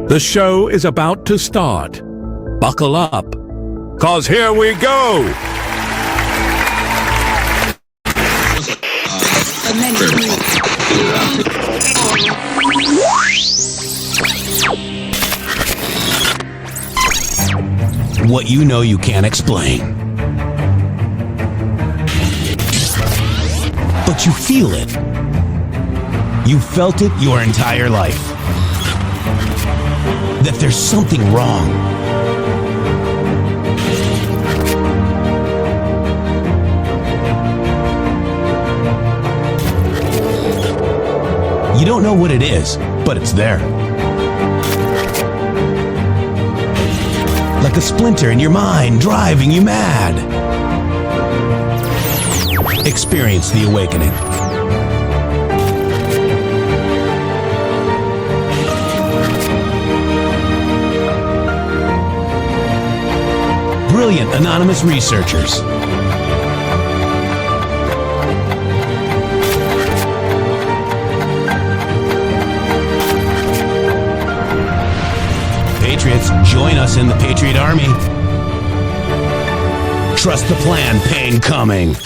The show is about to start. Buckle up, 'cause here we go. What you know you can't explain. But you feel it. You felt it your entire life. That there's something wrong. You don't know what it is, but it's there. Like a splinter in your mind, driving you mad. Experience the awakening. Brilliant anonymous researchers. Patriots, join us in the Patriot Army. Trust the plan, pain coming.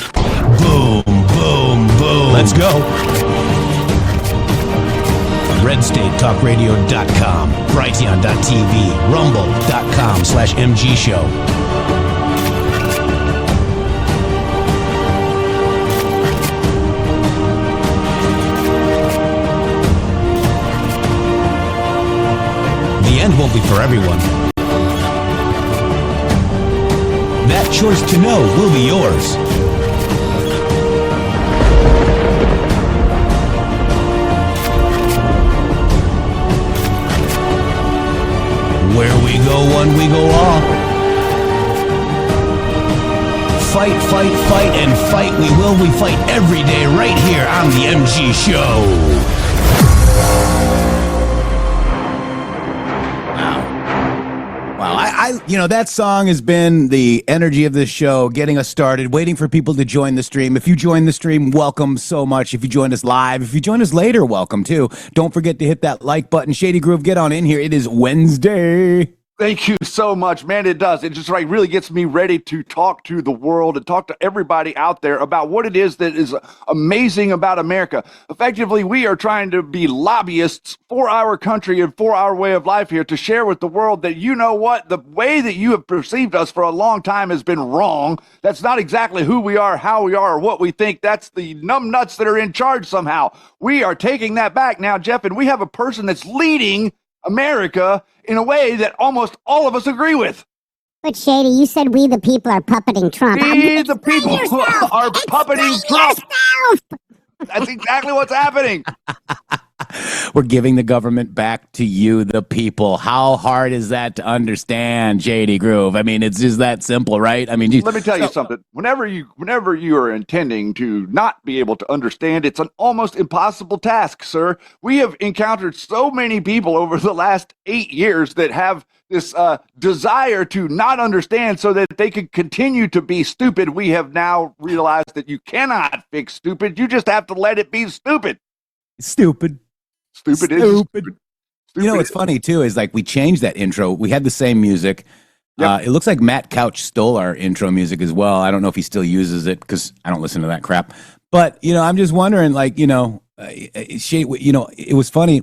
Boom, boom, boom. Let's go. RedStateTalkRadio.com, Brighteon.tv, Rumble.com/MG Show. The end won't be for everyone. That choice to know will be yours. Where we go one, we go all. Fight, fight, fight, and fight we will. We fight every day right here on the MG Show. That song has been the energy of this show, getting us started, waiting for people to join the stream. If you join the stream, welcome so much. If you join us live, if you join us later, welcome too. Don't forget to hit that like button. Shady Groove, get on in here. It is Wednesday. Thank you so much, man. It does. It just really gets me ready to talk to the world and talk to everybody out there about what it is that is amazing about America. Effectively, we are trying to be lobbyists for our country and for our way of life here to share with the world that, you know what, the way that you have perceived us for a long time has been wrong. That's not exactly who we are, how we are, or what we think. That's the numbnuts that are in charge somehow. We are taking that back now, Jeff, and we have a person that's leading America in a way that almost all of us agree with. But Shady, you said we the people are puppeting Trump. We the people are puppeting Trump. That's exactly what's happening. We're giving the government back to you, the people. How hard is that to understand, Shady Groove? I mean, it's just that simple, right? I mean, let me tell you something. Whenever you are intending to not be able to understand, it's an almost impossible task, sir. We have encountered so many people over the last 8 years that have this desire to not understand so that they can continue to be stupid. We have now realized that you cannot fix stupid. You just have to let it be stupid. Stupid. Stupid is stupid. You know what's funny too is like we changed that intro. We had the same music. Yep. It looks like Matt Couch stole our intro music as well. I don't know if he still uses it because I don't listen to that crap. But I'm just wondering, like, it was funny.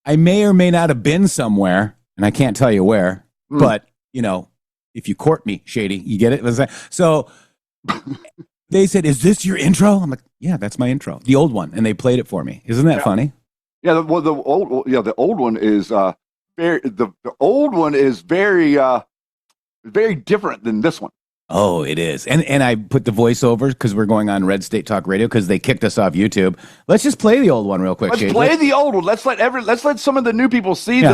I may or may not have been somewhere, and I can't tell you where. But if you court me, Shady, you get it. So they said, "Is this your intro?" I'm like, "Yeah, that's my intro, the old one," and they played it for me. Isn't that funny? Yeah, the old one is very different than this one. Oh, it is. And I put the voiceovers because we're going on Red State Talk Radio because they kicked us off YouTube. Let's just play the old one real quick. Let's play the old one. Let's let some of the new people see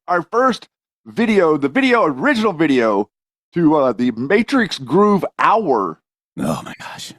our first video, original video to the Matrix Groove Hour. Oh my gosh.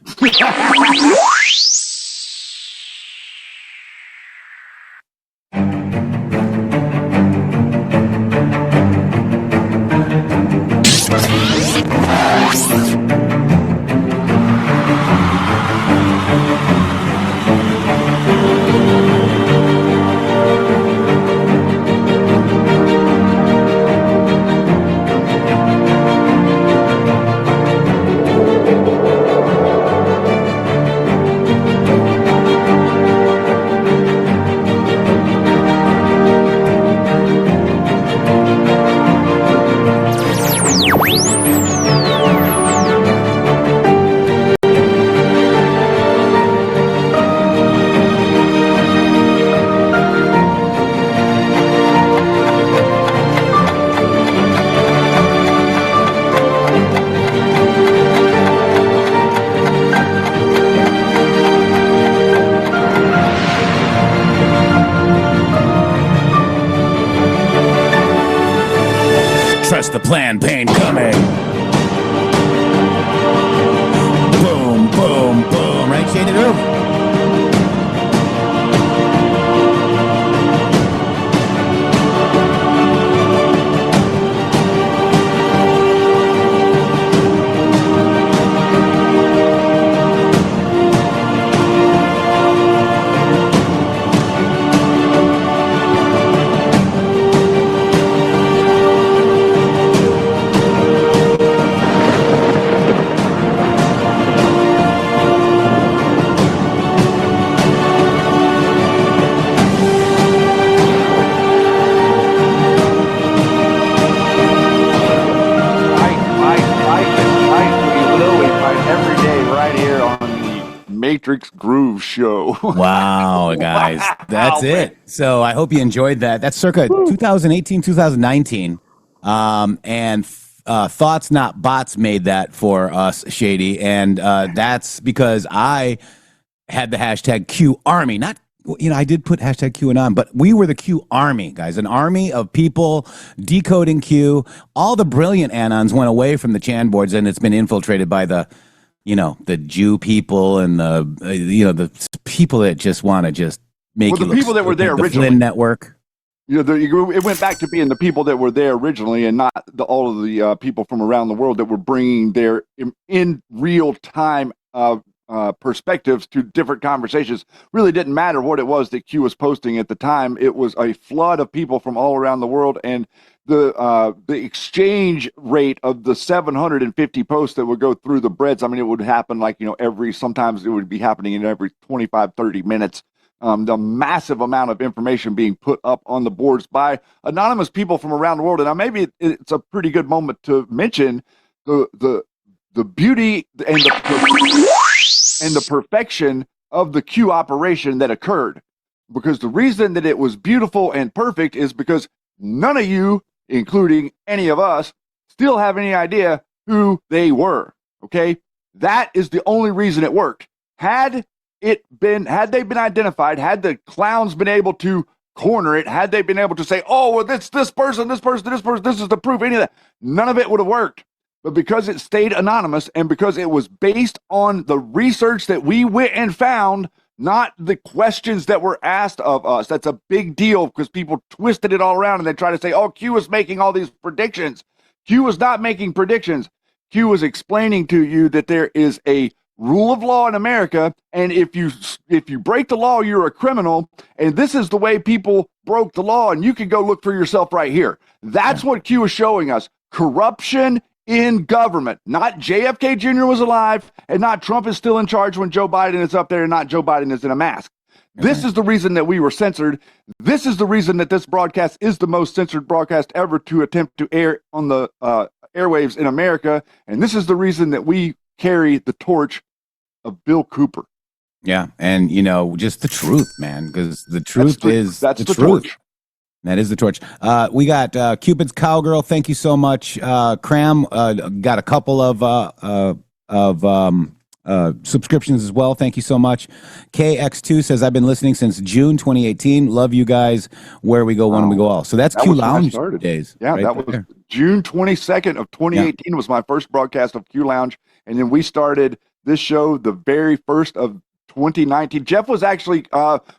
the plan pain coming. Boom, boom, boom. Right, Shady Drew? Matrix Groove Show. Wow, guys. That's it. So I hope you enjoyed that. That's circa 2018, 2019. And Thoughts Not Bots made that for us, Shady. And that's because I had the hashtag Q Army. Not, I did put hashtag QAnon, but we were the Q Army, guys. An army of people decoding Q. All the brilliant Anons went away from the Chan boards, and it's been infiltrated by the Jew people and the people that just want to just make the people that were there the originally. Flynn Network. It went back to being the people that were there originally, and not all of the people from around the world that were bringing their in real time perspectives to different conversations. Really didn't matter what it was that Q was posting at the time. It was a flood of people from all around the world, and the exchange rate of the 750 posts that would go through the breads, it would happen sometimes it would be happening in every 25, 30 minutes. The massive amount of information being put up on the boards by anonymous people from around the world. And now maybe it's a pretty good moment to mention the beauty and the perfection of the Q operation that occurred. Because the reason that it was beautiful and perfect is because none of you, including any of us, still have any idea who they were. Okay? That is the only reason it worked. Had they been identified, had the clowns been able to corner it, had they been able to say, oh, well, this person, this is the proof, any of that, none of it would have worked. But because it stayed anonymous and because it was based on the research that we went and found, not the questions that were asked of us. That's a big deal because people twisted it all around and they try to say, oh, Q was making all these predictions. Q was not making predictions. Q was explaining to you that there is a rule of law in America, and if you break the law, you're a criminal, and this is the way people broke the law, and you can go look for yourself right here. That's what Q is showing us. Corruption in government. Not JFK Jr. was alive, and not Trump is still in charge when Joe Biden is up there, and not Joe Biden is in a mask. This is the reason that we were censored. This is the reason that this broadcast is the most censored broadcast ever to attempt to air on the airwaves in America, and this is the reason that we carry the torch of Bill Cooper. Yeah, and just the truth, man, because the truth is that's the truth. torch. That is the torch. We got Cupid's Cowgirl. Thank you so much. Cram got a couple of subscriptions as well. Thank you so much. KX2 says, I've been listening since June 2018. Love you guys. Where we go, when we go all. So that's Q Lounge days. Yeah, right that was there. June 22nd of 2018 was my first broadcast of Q Lounge. And then we started this show the very first of 2019. Jeff was actually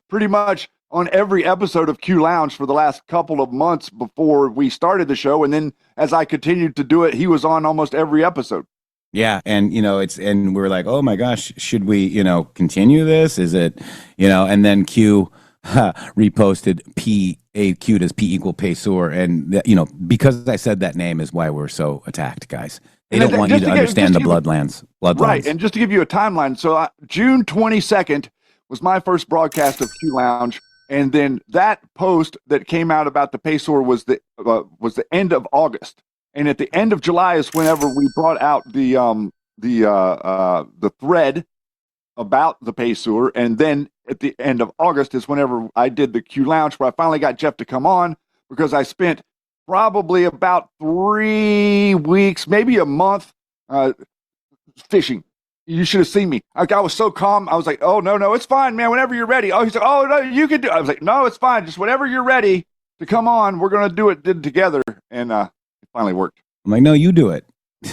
pretty much on every episode of Q Lounge for the last couple of months before we started the show. And then as I continued to do it, he was on almost every episode. Yeah. And, and we were like, oh my gosh, should we, continue this? Is it, and then Q reposted Q does P equal Paysor. And, because I said that name is why we're so attacked, guys. They don't want you to understand the bloodlines. Right. And just to give you a timeline. So June 22nd was my first broadcast of Q Lounge. And then that post that came out about the Paysor was the end of August. And at the end of July is whenever we brought out the thread about the Paysor. And then at the end of August is whenever I did the Q Lounge, where I finally got Jeff to come on, because I spent probably about 3 weeks, maybe a month, fishing. You should have seen me. I was so calm. I was like, oh, no, it's fine, man. Whenever you're ready. Oh, he said, oh, no, you can do it. I was like, no, it's fine. Just whenever you're ready to come on, we're going to do it together. And it finally worked. I'm like, no, you do it.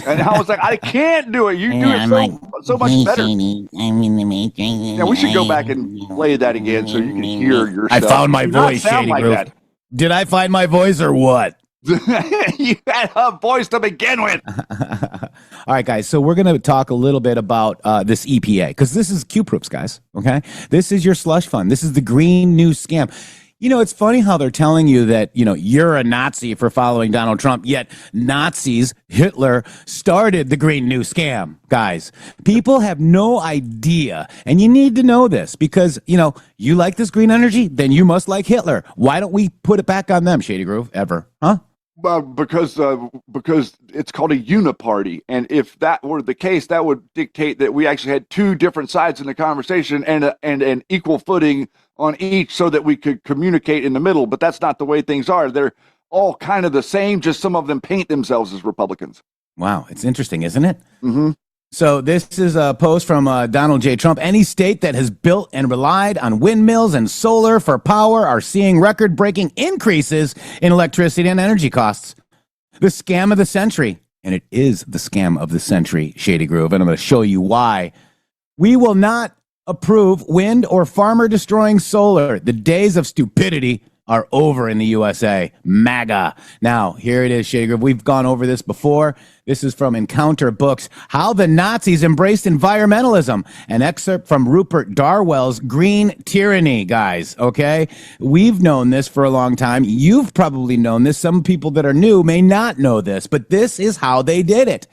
And I was like, I can't do it. You do it so much better. I'm in the matrix. Yeah, we should go back and play that again so you can hear yourself. I found my You do not voice, sound Shady like Groove. that. Did I find my voice or what? You had a voice to begin with. All right, guys. So we're going to talk a little bit about this EPA because this is Q-proofs, guys. Okay, this is your slush fund. This is the green news scam. You know, it's funny how they're telling you that, you know, you're a Nazi for following Donald Trump, yet Nazis, Hitler, started the green news scam, guys. People have no idea, and you need to know this because, you know, you like this green energy, then you must like Hitler. Why don't we put it back on them, Shady Groove, ever? Huh? Because it's called a uniparty, and if that were the case, that would dictate that we actually had two different sides in the conversation and an equal footing on each, so that we could communicate in the middle. But that's not the way things are. They're all kind of the same. Just some of them paint themselves as Republicans. Wow, it's interesting, isn't it? Mm-hmm. So this is a post from Donald J. Trump. Any state that has built and relied on windmills and solar for power are seeing record-breaking increases in electricity and energy costs. The scam of the century. And it is the scam of the century, Shady Groove. And I'm going to show you why. We will not approve wind or farmer-destroying solar. The days of stupidity are over in the USA. MAGA. Now, here it is, Shady Groove. We've gone over this before. This is from Encounter Books. How the Nazis Embraced Environmentalism. An excerpt from Rupert Darwell's Green Tyranny, guys. Okay? We've known this for a long time. You've probably known this. Some people that are new may not know this, but this is how they did it.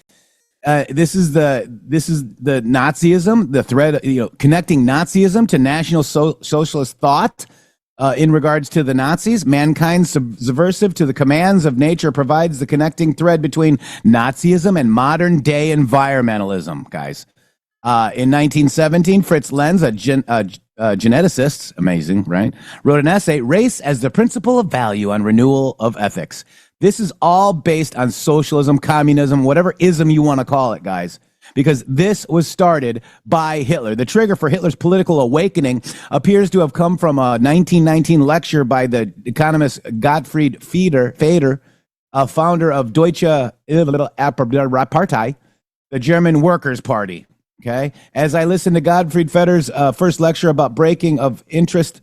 This is the Nazism, the thread, you know, connecting Nazism to National Socialist thought. In regards to the Nazis, mankind subversive to the commands of nature provides the connecting thread between Nazism and modern day environmentalism, guys. In 1917, Fritz Lenz, a geneticist, amazing, right, wrote an essay, Race as the Principle of Value on Renewal of Ethics. This is all based on socialism, communism, whatever ism you want to call it, guys. Because this was started by Hitler. The trigger for Hitler's political awakening appears to have come from a 1919 lecture by the economist Gottfried Feder, a founder of Deutsche Partei, the German Workers' Party. Okay, as I listened to Gottfried Feder's first lecture about breaking of interest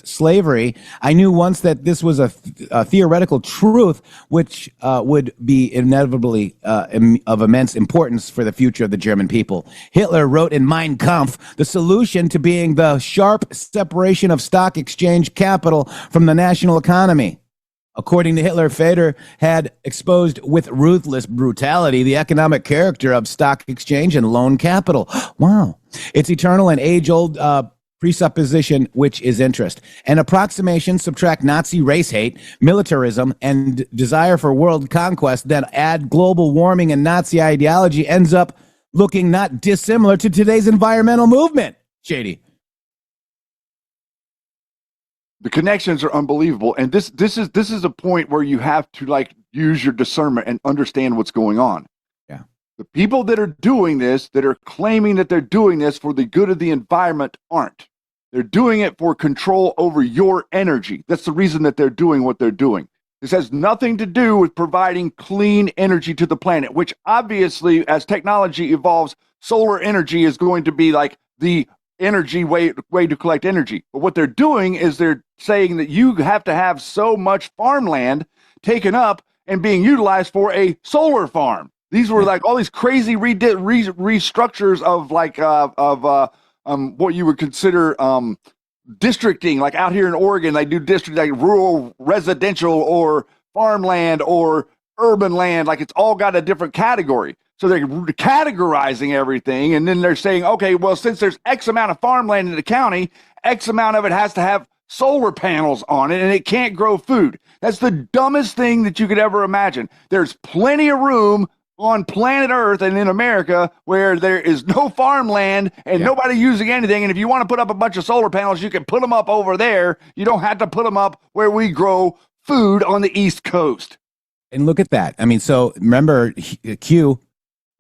slavery, I knew once that this was a theoretical truth, which would be inevitably of immense importance for the future of the German people. Hitler wrote in Mein Kampf, the solution to being the sharp separation of stock exchange capital from the national economy. According to Hitler, Feder had exposed with ruthless brutality the economic character of stock exchange and loan capital. Wow. It's eternal and age-old presupposition, which is interest. An approximation, subtract Nazi race hate, militarism, and desire for world conquest, then add global warming and Nazi ideology, ends up looking not dissimilar to today's environmental movement. Shady. The connections are unbelievable, and this is a point where you have to like use your discernment and understand what's going on. Yeah. The people that are doing this, that are claiming that they're doing this for the good of the environment, aren't. They're doing it for control over your energy. That's the reason that they're doing what they're doing. This has nothing to do with providing clean energy to the planet, which obviously, as technology evolves, solar energy is going to be like the energy way to collect energy. But what they're doing is they're saying that you have to have so much farmland taken up and being utilized for a solar farm. These were like all these crazy restructures of like what you would consider districting. Like out here in Oregon, they do district like rural residential or farmland or urban land. Like it's all got a different category. So they're categorizing everything, and then they're saying, okay, well, since there's X amount of farmland in the county, X amount of it has to have solar panels on it, and it can't grow food. That's the dumbest thing that you could ever imagine. There's plenty of room on planet Earth and in America where there is no farmland and nobody using anything, and if you want to put up a bunch of solar panels, you can put them up over there. You don't have to put them up where we grow food on the East Coast. And look at that. I mean, so remember, Q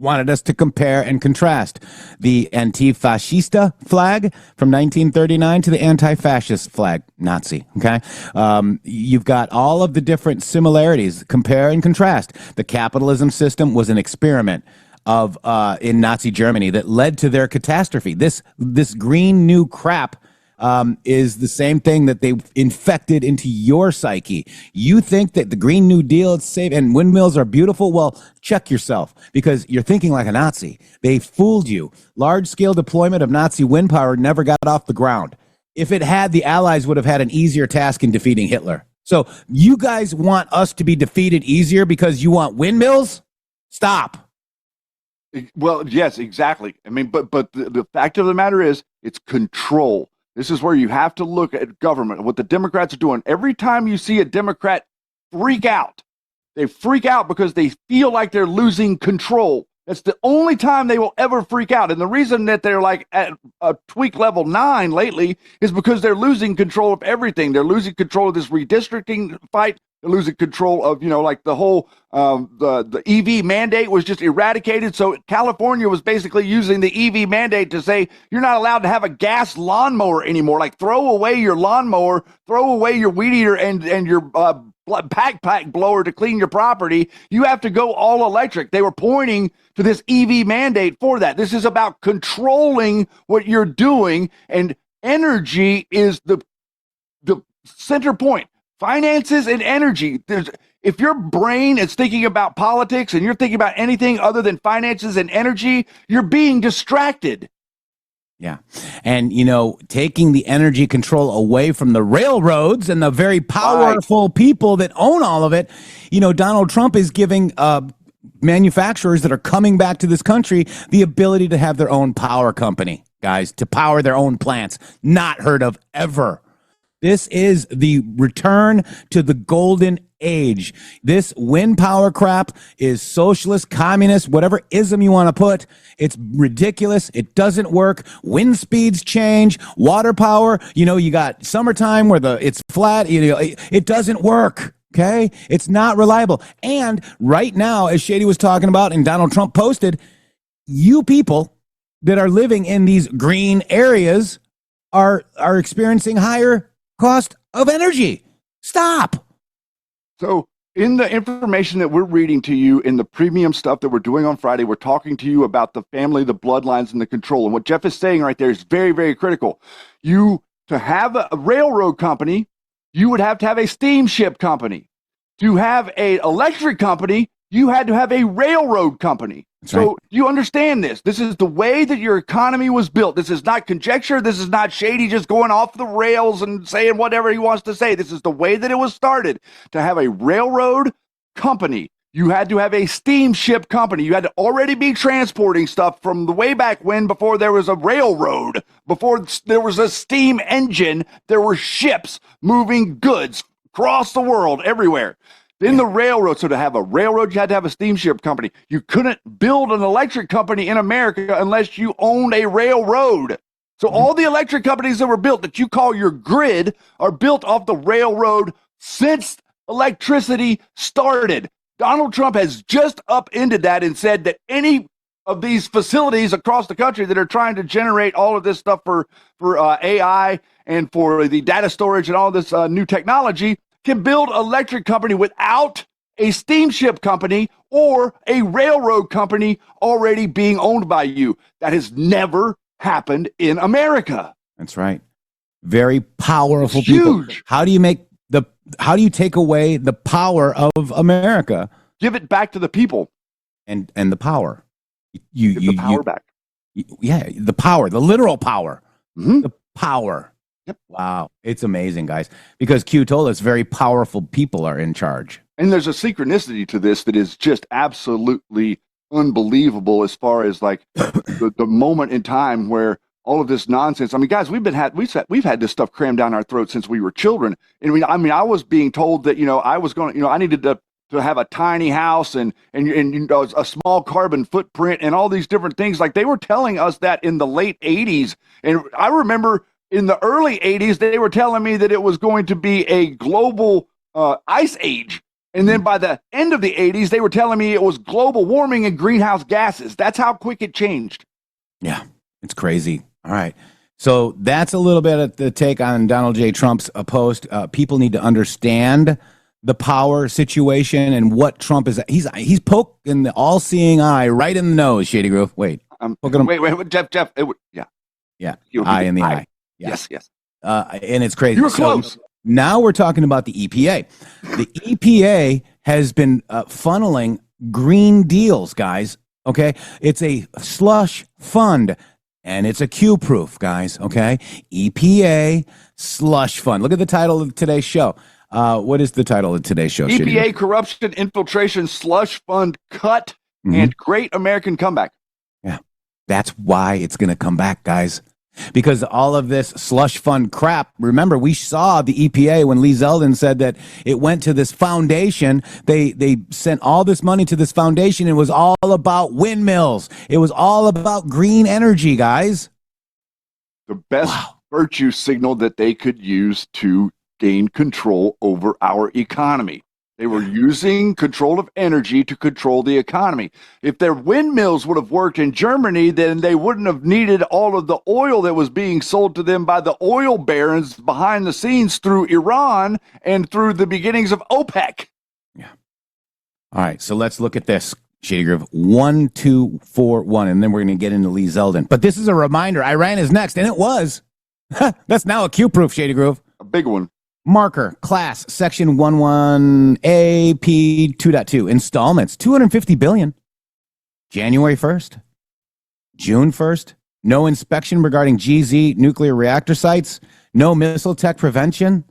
wanted us to compare and contrast the antifascista flag from 1939 to the anti-fascist flag, Nazi. Okay, you've got all of the different similarities. Compare and contrast. The capitalism system was an experiment of in Nazi Germany that led to their catastrophe. This green new crap is the same thing that they infected into your psyche. You think that the Green New Deal is safe and windmills are beautiful? Well, check yourself, because you're thinking like a Nazi. They fooled you. Large-scale deployment of Nazi wind power never got off the ground. If it had, the Allies would have had an easier task in defeating Hitler. So you guys want us to be defeated easier because you want windmills? Stop. Well, yes, exactly. I mean, but the fact of the matter is, it's control. This is where you have to look at government, what the Democrats are doing. Every time you see a Democrat freak out, they freak out because they feel like they're losing control. That's the only time they will ever freak out. And the reason that they're like at a tweak level 9 lately is because they're losing control of everything. They're losing control of this redistricting fight. They're losing control of, like the whole, the EV mandate was just eradicated. So California was basically using the EV mandate to say, you're not allowed to have a gas lawnmower anymore. Like, throw away your lawnmower, throw away your weed eater and your pack blower to clean your property. You have to go all electric. They were pointing to this EV mandate for that. This is about controlling what you're doing, and energy is the center point. Finances and energy. If your brain is thinking about politics and you're thinking about anything other than finances and energy, you're being distracted. Yeah. And, taking the energy control away from the railroads and the very powerful people that own all of it, Donald Trump is giving manufacturers that are coming back to this country the ability to have their own power company, guys, to power their own plants. Not heard of ever. This is the return to the golden age. This wind power crap is socialist, communist, whatever ism you want to put. It's ridiculous. It doesn't work. Wind speeds change. Water power, you got summertime where it's flat. It doesn't work. Okay? It's not reliable. And right now, as Shady was talking about and Donald Trump posted, you people that are living in these green areas are experiencing higher cost of energy. Stop. So in the information that we're reading to you, in the premium stuff that we're doing on Friday, we're talking to you about the family, the bloodlines, and the control. And what Jeff is saying right there is very, very critical. To have a railroad company, you would have to have a steamship company. To have an electric company, you had to have a railroad company. That's so right. you understand this. This is the way that your economy was built. This is not conjecture. This is not Shady just going off the rails and saying whatever he wants to say. This is the way that it was started. To have a railroad company, you had to have a steamship company. You had to already be transporting stuff from the way back when, before there was a railroad, before there was a steam engine. There were ships moving goods across the world, everywhere. Then the railroad. So to have a railroad, you had to have a steamship company. You couldn't build an electric company in America unless you owned a railroad. So all the electric companies that were built that you call your grid are built off the railroad since electricity started. Donald Trump has just upended that and said that any of these facilities across the country that are trying to generate all of this stuff for AI and for the data storage and all this new technology can build an electric company without a steamship company or a railroad company already being owned by you. That has never happened in America. That's right. Very powerful It's people. huge. How do you take away the power of America? Give it back to the people. And the power. Give the power back. The power, the literal power. Mhm. The power. Yep. Wow. It's amazing, guys. Because Q told us very powerful people are in charge. And there's a synchronicity to this that is just absolutely unbelievable, as far as like the moment in time where all of this nonsense. I mean, guys, we've had this stuff crammed down our throats since we were children. And I was being told that, I was going, I needed to have a tiny house and a small carbon footprint and all these different things. Like, they were telling us that in the late 80s. And I remember in the early 80s, they were telling me that it was going to be a global ice age. And then by the end of the 80s, they were telling me it was global warming and greenhouse gases. That's how quick it changed. Yeah, it's crazy. All right. So that's a little bit of the take on Donald J. Trump's post. People need to understand the power situation and what Trump is. He's poking the all-seeing eye right in the nose, Shady Groove. Wait. Wait, Jeff. Yeah. Eye in the eye. Yeah. Yes. And it's crazy. You were close. Now we're talking about the EPA. The EPA has been funneling green deals, guys. Okay. It's a slush fund and it's a Q-proof, guys. Okay. EPA slush fund. Look at the title of today's show. What is the title of today's show? EPA Corruption, Infiltration, Slush Fund Cut, and Great American Comeback. Yeah. That's why it's going to come back, guys. Because all of this slush fund crap, remember, we saw the EPA when Lee Zeldin said that it went to this foundation. They sent all this money to this foundation. It was all about windmills. It was all about green energy, guys. The best virtue signal that they could use to gain control over our economy. They were using control of energy to control the economy. If their windmills would have worked in Germany, then they wouldn't have needed all of the oil that was being sold to them by the oil barons behind the scenes through Iran and through the beginnings of OPEC. Yeah. All right, so let's look at this, Shady Groove. 1, 2, 4, 1, and then we're going to get into Lee Zeldin. But this is a reminder. Iran is next, and it was. That's now a Q-proof, Shady Groove. A big one. Marker, class, section 11A, P 2.2, installments, $250 billion. January 1st, June 1st, no inspection regarding GZ nuclear reactor sites, no missile tech prevention,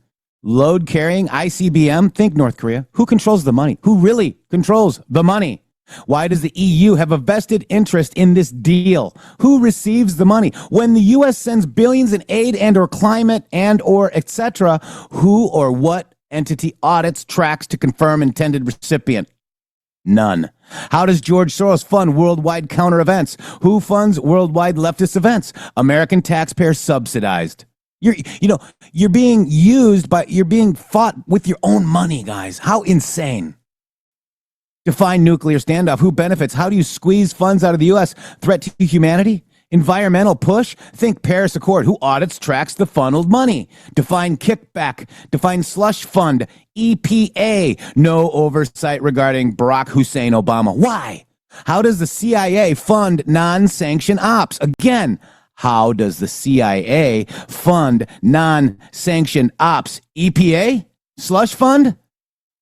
load carrying, ICBM, think North Korea. Who controls the money? Who really controls the money? Why does the EU have a vested interest in this deal? Who receives the money? When the U.S. sends billions in aid and or climate and or etc., who or what entity audits, tracks to confirm intended recipient? None. How does George Soros fund worldwide counter events? Who funds worldwide leftist events? American taxpayers subsidized. You're being used you're being fought with your own money, guys. How insane. Define nuclear standoff. Who benefits? How do you squeeze funds out of the U.S.? Threat to humanity? Environmental push? Think Paris Accord. Who audits, tracks the funneled money? Define kickback. Define slush fund. EPA. No oversight regarding Barack Hussein Obama. Why? How does the CIA fund non-sanctioned ops? Again, how does the CIA fund non-sanctioned ops? EPA? Slush fund?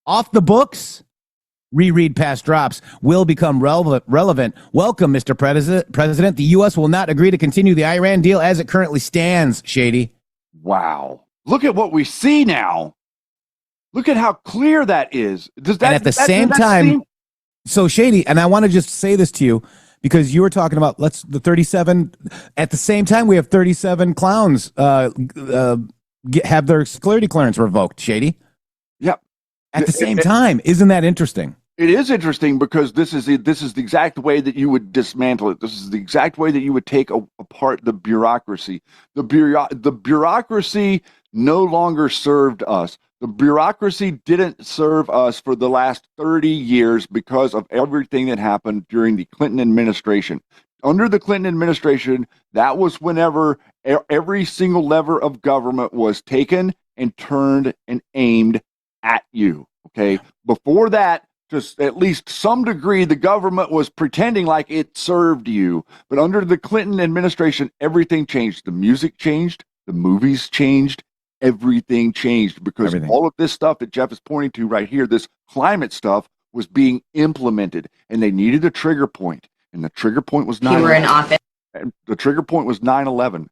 Off the books? Reread past drops will become relevant. Welcome, Mr. President. The U.S. will not agree to continue the Iran deal as it currently stands, Shady. Wow. Look at what we see now. Look at how clear that is. And at the same time, so Shady, and I want to just say this to you because you were talking about the 37. At the same time, we have 37 clowns have their security clearance revoked, Shady. Yep. At the same time, isn't that interesting? It is interesting because this is the exact way that you would dismantle it. This is the exact way that you would take apart the bureaucracy. The bureaucracy no longer served us. The bureaucracy didn't serve us for the last 30 years because of everything that happened during the Clinton administration. Under the Clinton administration, that was whenever every single lever of government was taken and turned and aimed at you. Okay. Before that, to at least some degree, the government was pretending like it served you. But under the Clinton administration, everything changed. The music changed. The movies changed. Everything changed because all of this stuff that Jeff is pointing to right here, this climate stuff, was being implemented. And they needed a trigger point. And the trigger point was 9/11. You were in office. And the trigger point was 9/11.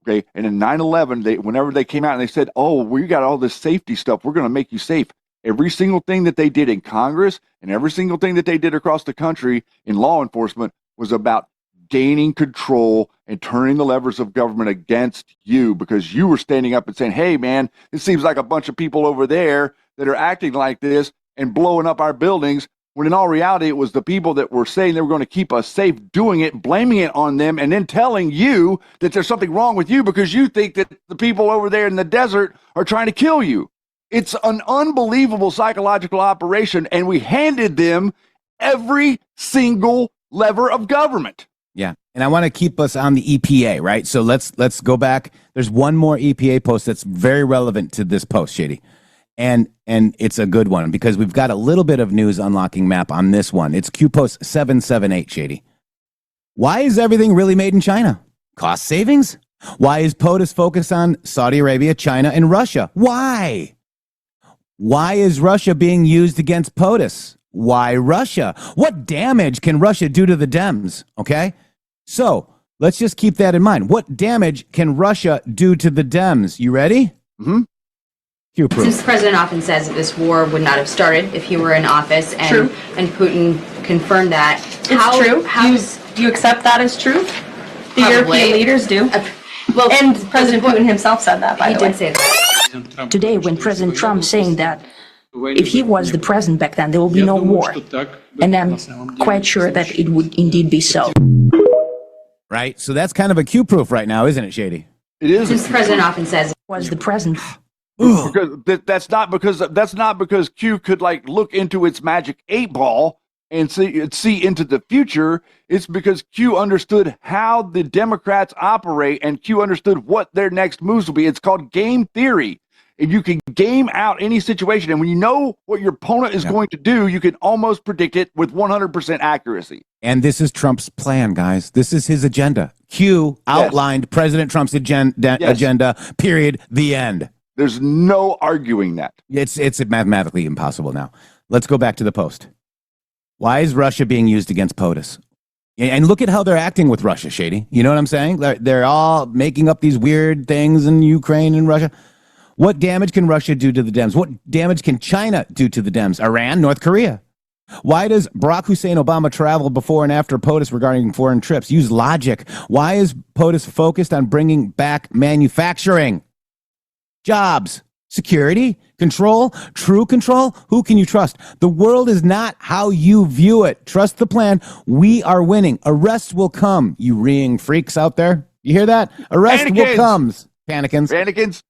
Okay. And in 9/11, whenever they came out and they said, oh, we got all this safety stuff, we're going to make you safe. Every single thing that they did in Congress and every single thing that they did across the country in law enforcement was about gaining control and turning the levers of government against you because you were standing up and saying, hey, man, it seems like a bunch of people over there that are acting like this and blowing up our buildings, when in all reality, it was the people that were saying they were going to keep us safe doing it, blaming it on them, and then telling you that there's something wrong with you because you think that the people over there in the desert are trying to kill you. It's an unbelievable psychological operation, and we handed them every single lever of government. Yeah. And I want to keep us on the EPA, right? So let's go back. There's one more EPA post that's very relevant to this post, Shady. And it's a good one because we've got a little bit of news unlocking map on this one. It's Q post 778, Shady. Why is everything really made in China? Cost savings? Why is POTUS focused on Saudi Arabia, China, and Russia? Why? Why is Russia being used against POTUS? Why Russia? What damage can Russia do to the Dems? Okay? So let's just keep that in mind. What damage can Russia do to the Dems? You ready? Mm-hmm. Since the president often says that this war would not have started if he were in office, and Putin confirmed that. It's true. Do you accept that as true? The Probably. European leaders do. Well, and President Putin himself said that, by the way. He did say that. Today, when President Trump saying that if he was the president back then, there will be no war. And I'm quite sure that it would indeed be so. Right? So that's kind of a Q proof right now, isn't it, Shady? It is. Since the president often says Was the president. Because that's not because Q could like look into its magic 8-ball and see into the future. It's because Q understood how the Democrats operate, and Q understood what their next moves will be. It's called game theory. If you can game out any situation, and when you know what your opponent is going to do, you can almost predict it with 100% accuracy. And this is Trump's plan, guys. This is his agenda. Q outlined President Trump's agenda, period, the end. There's no arguing that. It's mathematically impossible now. Let's go back to the post. Why is Russia being used against POTUS? And look at how they're acting with Russia, Shady. You know what I'm saying? They're all making up these weird things in Ukraine and Russia. What damage can Russia do to the Dems? What damage can China do to the Dems? Iran, North Korea. Why does Barack Hussein Obama travel before and after POTUS regarding foreign trips? Use logic. Why is POTUS focused on bringing back manufacturing? Jobs, security, control, true control. Who can you trust? The world is not how you view it. Trust the plan. We are winning. Arrests will come. You reeing freaks out there. You hear that? Arrest will come. Panikins.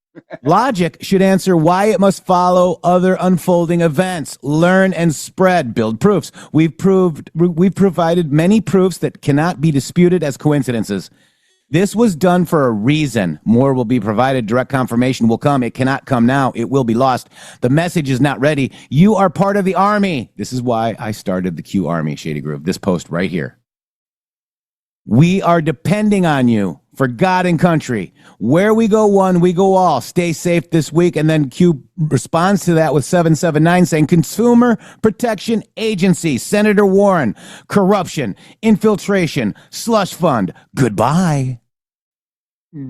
Logic should answer why it must follow other unfolding events. Learn and spread. Build proofs. We've provided many proofs that cannot be disputed as coincidences. This was done for a reason. More will be provided. Direct confirmation will come. It cannot come now. It will be lost. The message is not ready. You are part of the army. This is why I started the Q Army, Shady Groove. This post right here. We are depending on you for God and country. Where we go one, we go all. Stay safe this week. And then Q responds to that with 779 saying Consumer Protection Agency, Senator Warren, corruption, infiltration, slush fund. Goodbye.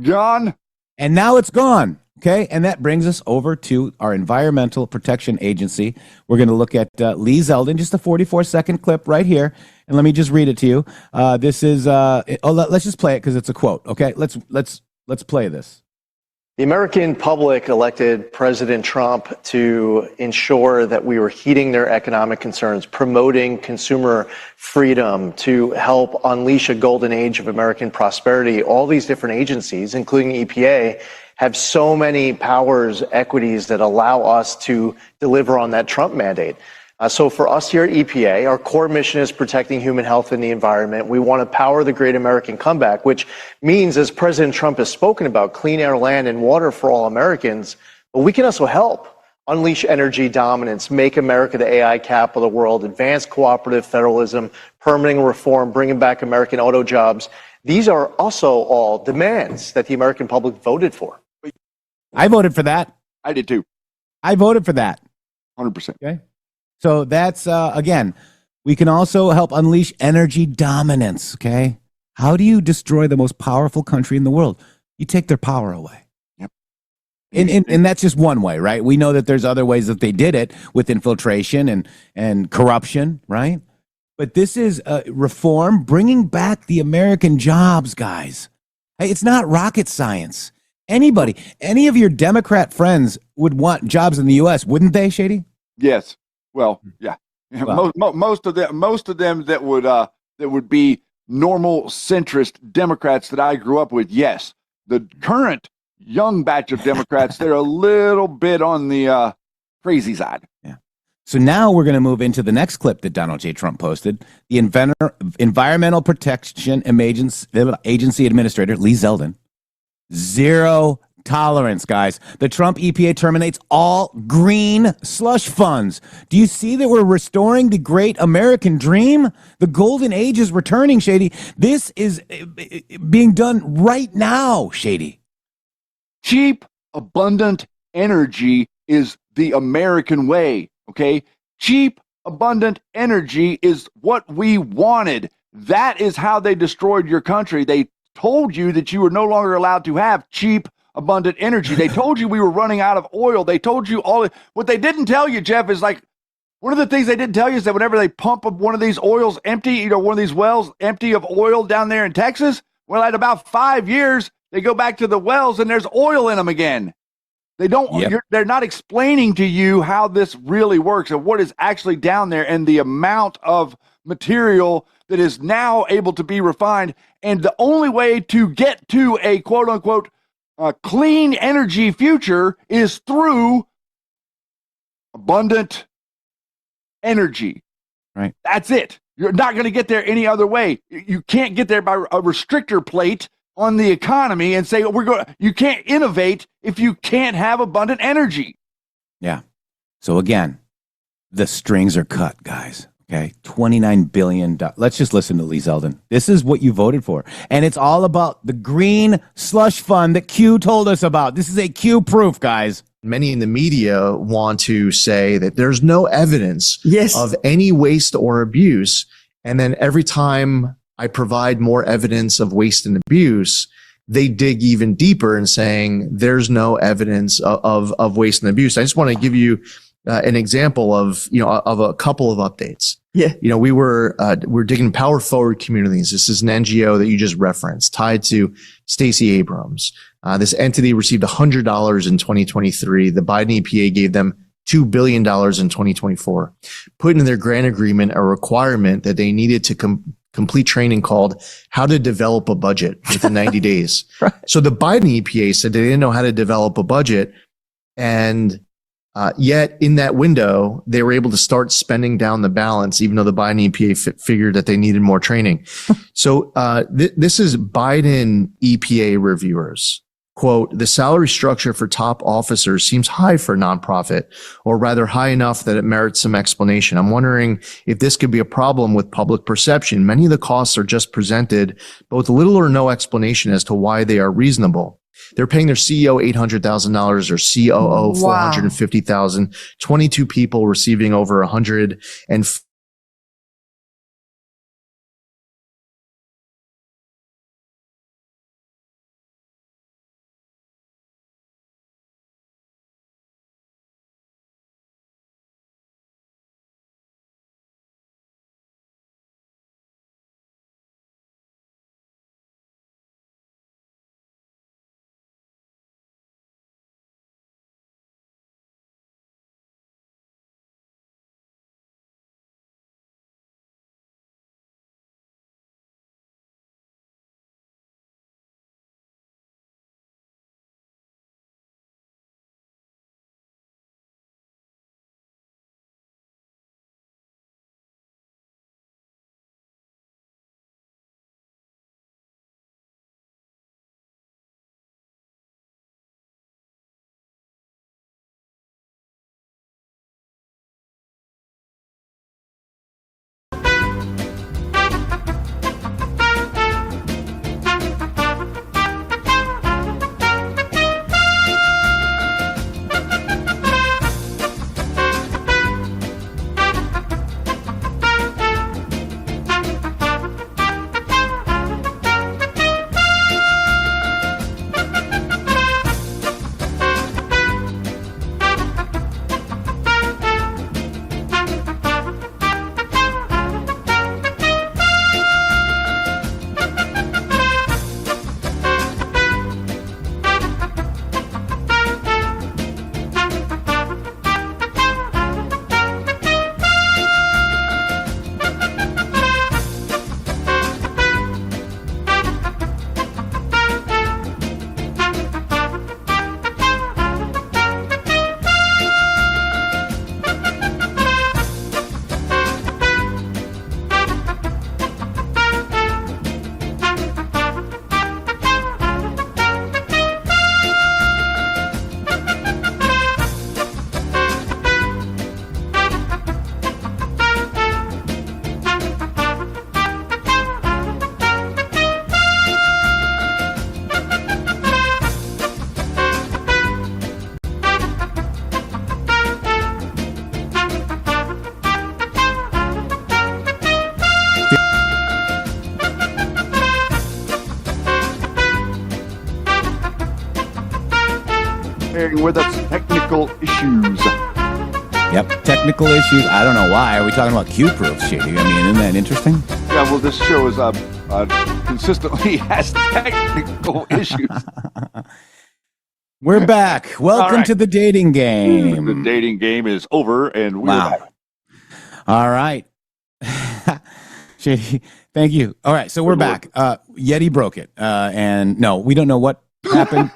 Gone. And now it's gone. Okay. And that brings us over to our Environmental Protection Agency. We're going to look at Lee Zeldin, just a 44-second clip right here. And let me just read it to you. This is, let's just play it because it's a quote. Okay. Let's play this. The American public elected President Trump to ensure that we were heeding their economic concerns, promoting consumer freedom, to help unleash a golden age of American prosperity. All these different agencies, including EPA, have so many powers, equities that allow us to deliver on that Trump mandate. So for us here at EPA, our core mission is protecting human health and the environment. We want to power the great American comeback, which means, as President Trump has spoken about, clean air, land, and water for all Americans. But we can also help unleash energy dominance, make America the AI capital of the world, advance cooperative federalism, permitting reform, bringing back American auto jobs. These are also all demands that the American public voted for. I voted for that. I did too. I voted for that. 100%. Okay. So that's, again, we can also help unleash energy dominance, okay? How do you destroy the most powerful country in the world? You take their power away. Yep. And that's just one way, right? We know that there's other ways that they did it with infiltration and corruption, right? But this is reform, bringing back the American jobs, guys. Hey, it's not rocket science. Anybody, any of your Democrat friends would want jobs in the U.S., wouldn't they, Shady? Yes. Well, yeah. Well, most of them that would be normal centrist Democrats that I grew up with. Yes. The current young batch of Democrats, they're a little bit on the crazy side. Yeah. So now we're going to move into the next clip that Donald J. Trump posted. The Environmental Protection Agency Administrator, Lee Zeldin. Zero tolerance, guys. The Trump EPA terminates all green slush funds. Do you see that we're restoring the great American dream? The golden age is returning, Shady. This is being done right now, Shady. Cheap, abundant energy is the American way, okay? Cheap, abundant energy is what we wanted. That is how they destroyed your country. They told you that you were no longer allowed to have cheap, abundant energy. They told you we were running out of oil. They told you all. What they didn't tell you, Jeff, is like one of the things they didn't tell you is that whenever they pump up one of these oils empty, one of these wells empty of oil down there in Texas, well, at about 5 years, they go back to the wells and there's oil in them again. They don't. Yep. They're not explaining to you how this really works and what is actually down there and the amount of material that is now able to be refined. And the only way to get to a quote unquote clean energy future is through abundant energy. Right. That's it. You're not going to get there any other way. You can't get there by a restrictor plate on the economy and say you can't innovate if you can't have abundant energy. Yeah. So again, the strings are cut, guys. Okay, $29 billion. Let's just listen to Lee Zeldin. This is what you voted for. And it's all about the green slush fund that Q told us about. This is a Q proof, guys. Many in the media want to say that there's no evidence of any waste or abuse. And then every time I provide more evidence of waste and abuse, they dig even deeper in saying there's no evidence of waste and abuse. I just want to give you an example of a couple of updates. Yeah. We're digging Power Forward Communities. This is an NGO that you just referenced, tied to Stacey Abrams. This entity received $100 in 2023. The Biden EPA gave them $2 billion in 2024, put in their grant agreement a requirement that they needed to complete training called How to Develop a Budget within 90 days. Right. So the Biden EPA said they didn't know how to develop a budget, and yet in that window, they were able to start spending down the balance, even though the Biden EPA figured that they needed more training. So this is Biden EPA reviewers. Quote, the salary structure for top officers seems high for a nonprofit, or rather high enough that it merits some explanation. I'm wondering if this could be a problem with public perception. Many of the costs are just presented, but with little or no explanation as to why they are reasonable. They're paying their CEO $800,000, their COO $450,000, 22 people receiving over 100 and sharing with us technical issues. Yep, technical issues. I don't know why. Are we talking about Q-proofs, Shady? I mean, isn't that interesting? Yeah, well, this show is consistently has technical issues. We're back. Welcome to the dating game. The dating game is over, and we're back. All right. Shady, thank you. All right, so we're back. Yeti broke it. And no, we don't know what happened.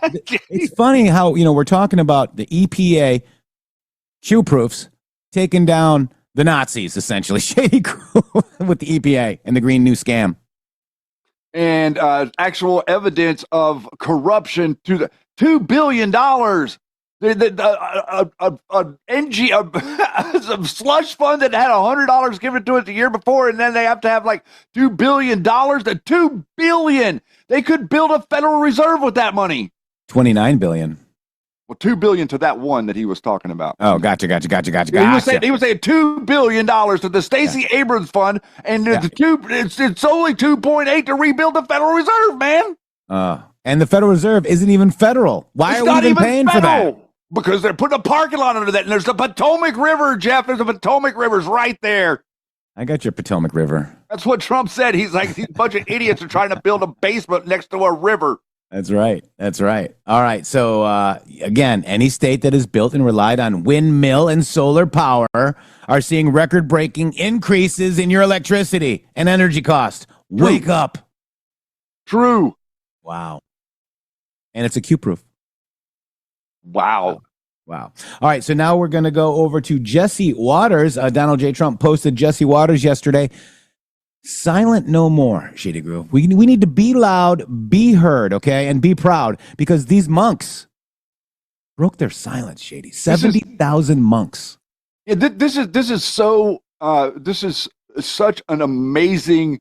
It's funny how, we're talking about the EPA Q-proofs taking down the Nazis, essentially. Shady crew with the EPA and the Green New Scam. And actual evidence of corruption to the $2 billion. A slush fund that had $100 given to it the year before, and then they have to have like $2 billion. The $2 billion. They could build a Federal Reserve with that money. $29 billion. Well, $2 billion to that one that he was talking about. Oh, gotcha. He was saying $2 billion to the Stacey Abrams fund, and it's only 2.8 to rebuild the Federal Reserve, man. And the Federal Reserve isn't even federal. Why are we even paying for that? Because they're putting a parking lot under that, and there's the Potomac River, Jeff. There's the Potomac River's right there. I got your Potomac River. That's what Trump said. He's like, these bunch of idiots are trying to build a basement next to a river. That's right. All right. So, again, any state that is built and relied on windmill and solar power are seeing record-breaking increases in your electricity and energy cost. Wake up. True. Wow. And it's a Q-proof. Wow. All right. So now we're going to go over to Jesse Waters. Donald J. Trump posted Jesse Waters yesterday. Silent no more, Shady Groove. We need to be loud, be heard, okay, and be proud, because these monks broke their silence, Shady. 70,000 monks. Yeah, this is such an amazing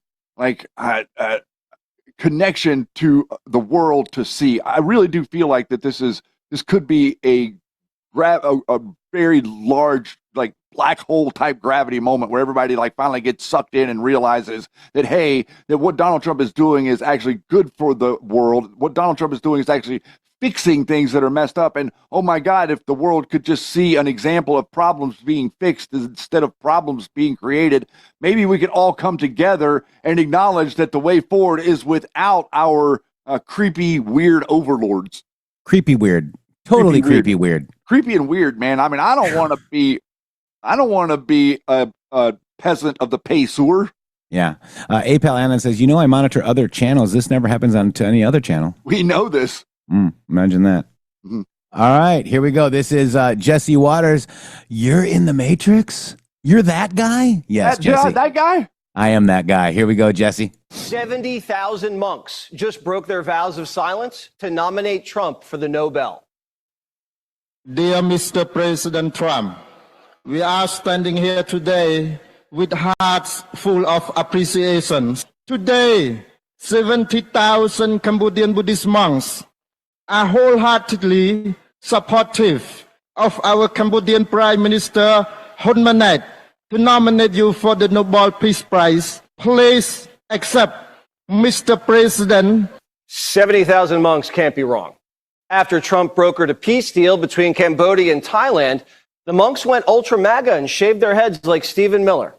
connection to the world to see. I really do feel like that this could be a very large black hole type gravity moment where everybody finally gets sucked in and realizes that, hey, that what Donald Trump is doing is actually good for the world. What Donald Trump is doing is actually fixing things that are messed up. And oh my God, if the world could just see an example of problems being fixed instead of problems being created, maybe we could all come together and acknowledge that the way forward is without our creepy, weird overlords. Creepy, weird. Totally creepy, weird. Creepy and weird, man. I mean, I don't want to be a peasant of the pay sewer. Yeah. APAL Anna says, I monitor other channels. This never happens on to any other channel. We know this. Imagine that. Mm-hmm. All right, here we go. This is Jesse Waters. You're in the Matrix? You're that guy? Yes, Jesse. That guy? I am that guy. Here we go, Jesse. 70,000 monks just broke their vows of silence to nominate Trump for the Nobel. Dear Mr. President Trump, we are standing here today with hearts full of appreciation. Today, 70,000 Cambodian Buddhist monks are wholeheartedly supportive of our Cambodian Prime Minister Hun Manet to nominate you for the Nobel Peace Prize. Please accept, Mr. President. 70,000 monks can't be wrong. After Trump brokered a peace deal between Cambodia and Thailand, the monks went ultra MAGA and shaved their heads like Stephen Miller.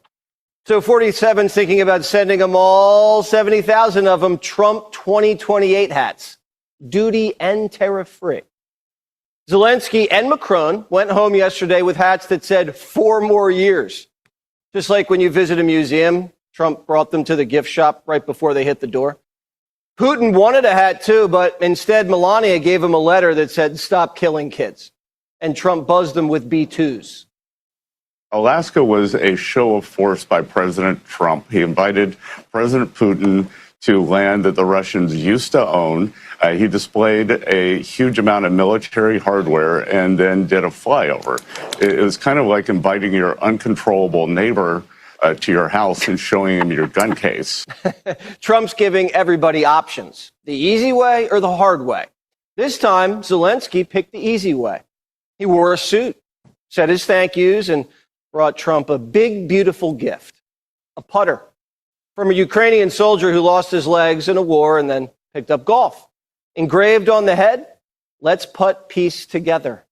So 47's thinking about sending them all 70,000 of them Trump 2028 hats, duty and tariff-free. Zelensky and Macron went home yesterday with hats that said 4 more years. Just like when you visit a museum, Trump brought them to the gift shop right before they hit the door. Putin wanted a hat too, but instead Melania gave him a letter that said, stop killing kids. And Trump buzzed them with B-2s. Alaska was a show of force by President Trump. He invited President Putin to land that the Russians used to own. He displayed a huge amount of military hardware and then did a flyover. It was kind of like inviting your uncontrollable neighbor to your house and showing him your gun case. Trump's giving everybody options, the easy way or the hard way. This time, Zelensky picked the easy way. He wore a suit, said his thank yous, and brought Trump a big, beautiful gift, a putter from a Ukrainian soldier who lost his legs in a war and then picked up golf. Engraved on the head, Let's put peace together.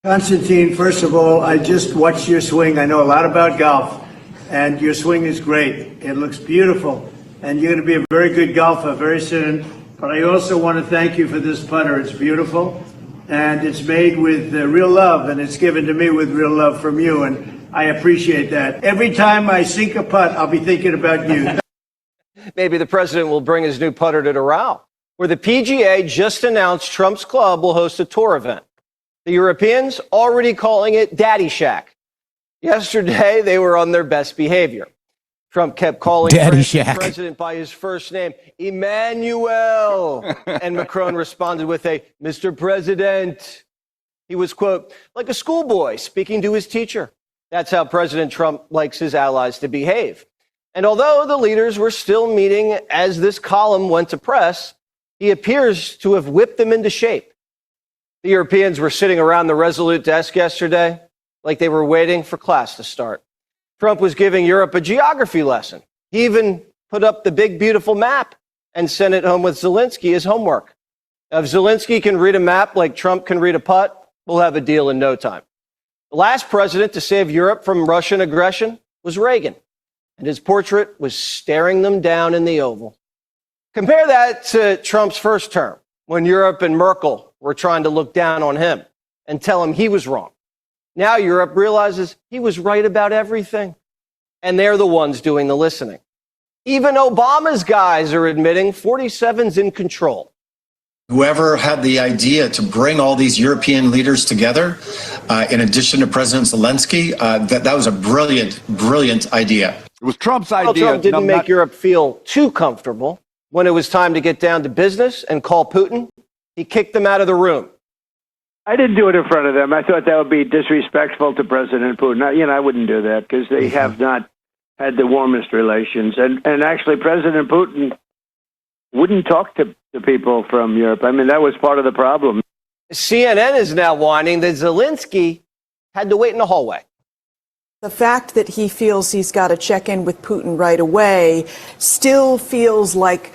Constantine, first of all, I just watched your swing. I know a lot about golf, and your swing is great. It looks beautiful, and you're going to be a very good golfer very soon. But I also want to thank you for this putter. It's beautiful, and it's made with real love, and it's given to me with real love from you, and I appreciate that. Every time I sink a putt, I'll be thinking about you. Maybe the president will bring his new putter to Doral, where the PGA just announced Trump's club will host a tour event. The Europeans already calling it Daddy Shack. Yesterday, they were on their best behavior. Trump kept calling the president by his first name, Emmanuel. And Macron responded with a, Mr. President. He was, quote, like a schoolboy speaking to his teacher. That's how President Trump likes his allies to behave. And although the leaders were still meeting as this column went to press, he appears to have whipped them into shape. The Europeans were sitting around the Resolute desk yesterday like they were waiting for class to start. Trump was giving Europe a geography lesson. He even put up the big, beautiful map and sent it home with Zelensky as homework. If Zelensky can read a map like Trump can read a putt, we'll have a deal in no time. The last president to save Europe from Russian aggression was Reagan, and his portrait was staring them down in the Oval. Compare that to Trump's first term, when Europe and Merkel were trying to look down on him and tell him he was wrong. Now Europe realizes he was right about everything, and they're the ones doing the listening. Even Obama's guys are admitting 47's in control. Whoever had the idea to bring all these European leaders together, in addition to President Zelensky, that was a brilliant idea. It was Trump's idea. Well, Trump didn't make Europe feel too comfortable. When it was time to get down to business and call Putin, he kicked them out of the room. I didn't do it in front of them. I thought that would be disrespectful to President Putin. I wouldn't do that because they have not had the warmest relations. And actually, President Putin wouldn't talk to the people from Europe. I mean, that was part of the problem. CNN is now whining that Zelensky had to wait in the hallway. The fact that he feels he's got to check in with Putin right away still feels like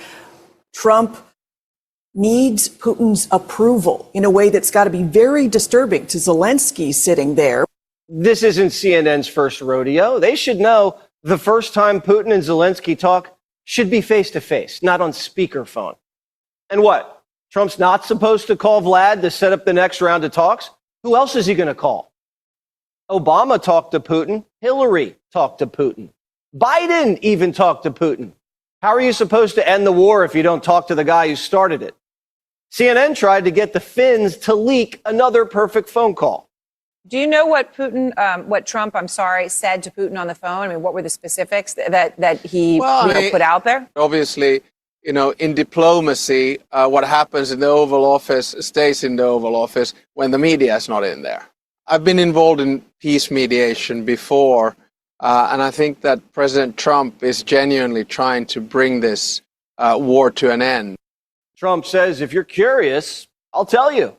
Trump needs Putin's approval in a way that's got to be very disturbing to Zelensky sitting there. This isn't CNN's first rodeo. They should know the first time Putin and Zelensky talk should be face-to-face, not on speakerphone. And what? Trump's not supposed to call Vlad to set up the next round of talks? Who else is he going to call? Obama talked to Putin. Hillary talked to Putin. Biden even talked to Putin. How are you supposed to end the war if you don't talk to the guy who started it? CNN tried to get the Finns to leak another perfect phone call. Do you know what Trump, said to Putin on the phone? I mean, what were the specifics that he put out there? Obviously, in diplomacy, what happens in the Oval Office stays in the Oval Office when the media is not in there. I've been involved in peace mediation before, and I think that President Trump is genuinely trying to bring this war to an end. Trump says, if you're curious, I'll tell you.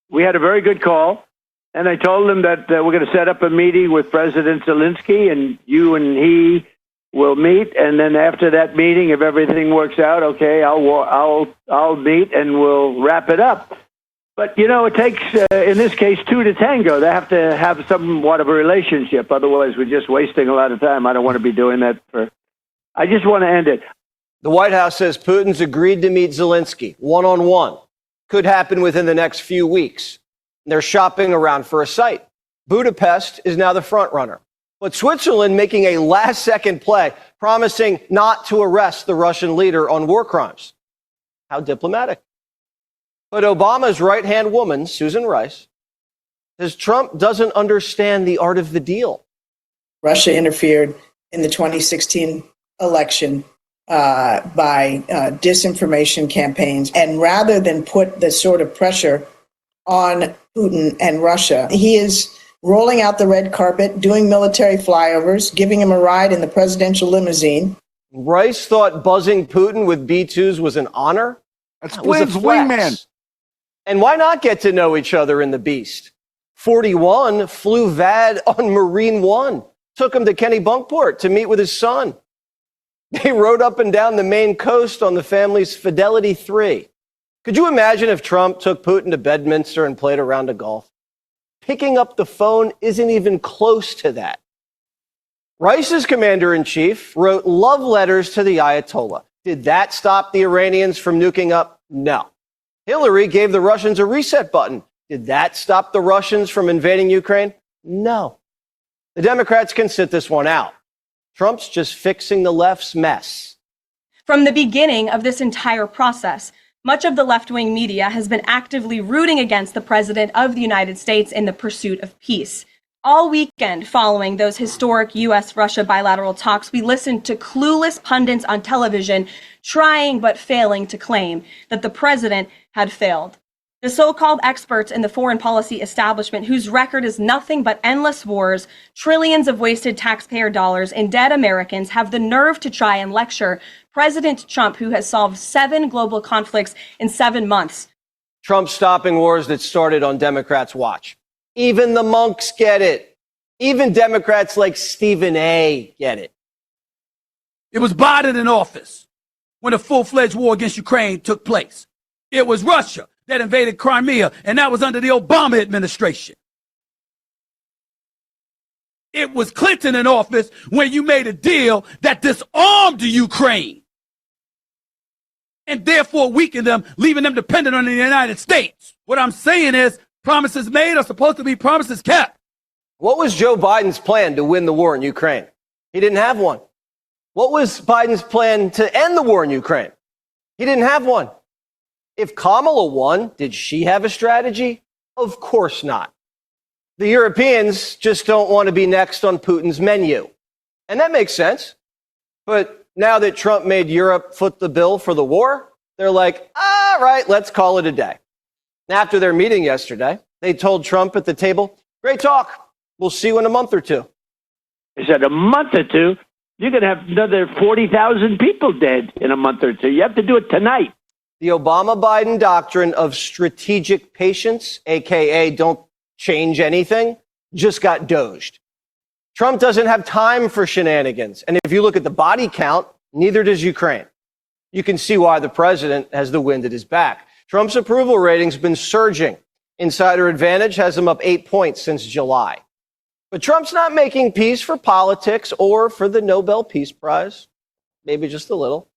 We had a very good call, and I told him that we're going to set up a meeting with President Zelensky, and you and he will meet. And then after that meeting, if everything works out, okay, I'll meet and we'll wrap it up. But, it takes, in this case, two to tango. They have to have somewhat of a relationship. Otherwise, we're just wasting a lot of time. I don't want to be doing that. I just want to end it. The White House says Putin's agreed to meet Zelensky one-on-one. Could happen within the next few weeks. They're shopping around for a site. Budapest is now the front runner. But Switzerland making a last-second play, promising not to arrest the Russian leader on war crimes. How diplomatic. But Obama's right-hand woman, Susan Rice, says Trump doesn't understand the art of the deal. Russia interfered in the 2016 election by disinformation campaigns. And rather than put the sort of pressure on Putin and Russia, he is rolling out the red carpet, doing military flyovers, giving him a ride in the presidential limousine. Rice thought buzzing Putin with B-2s was an honor. That's Flynn's wingman. And why not get to know each other in the Beast? 41 flew VAD on Marine One, took him to Kennebunkport to meet with his son. They rode up and down the Maine coast on the family's Fidelity 3. Could you imagine if Trump took Putin to Bedminster and played a round of golf? Picking up the phone isn't even close to that. Rice's commander-in-chief wrote love letters to the Ayatollah. Did that stop the Iranians from nuking up? No. Hillary gave the Russians a reset button. Did that stop the Russians from invading Ukraine? No. The Democrats can sit this one out. Trump's just fixing the left's mess. From the beginning of this entire process, much of the left-wing media has been actively rooting against the president of the United States in the pursuit of peace. All weekend following those historic U.S.-Russia bilateral talks, we listened to clueless pundits on television trying but failing to claim that the president had failed. The so-called experts in the foreign policy establishment, whose record is nothing but endless wars, trillions of wasted taxpayer dollars, and dead Americans, have the nerve to try and lecture President Trump, who has solved 7 global conflicts in 7 months. Trump stopping wars that started on Democrats' watch. Even the monks get it. Even Democrats like Stephen A. get it. It was Biden in office when a full-fledged war against Ukraine took place. It was Russia that invaded Crimea, and that was under the Obama administration. It was Clinton in office when you made a deal that disarmed the Ukraine and therefore weakened them, leaving them dependent on the United States. What I'm saying is promises made are supposed to be promises kept. What was Joe Biden's plan to win the war in Ukraine? He didn't have one. What was Biden's plan to end the war in Ukraine? He didn't have one. If Kamala won, did she have a strategy? Of course not. The Europeans just don't want to be next on Putin's menu. And that makes sense. But now that Trump made Europe foot the bill for the war, they're like, all right, let's call it a day. After their meeting yesterday, they told Trump at the table, great talk. We'll see you in a month or two. He said, a month or two? You're going to have another 40,000 people dead in a month or two. You have to do it tonight. The Obama-Biden doctrine of strategic patience, a.k.a. don't change anything, just got doged. Trump doesn't have time for shenanigans. And if you look at the body count, neither does Ukraine. You can see why the president has the wind at his back. Trump's approval rating's been surging. Insider Advantage has him up 8 points since July. But Trump's not making peace for politics or for the Nobel Peace Prize. Maybe just a little.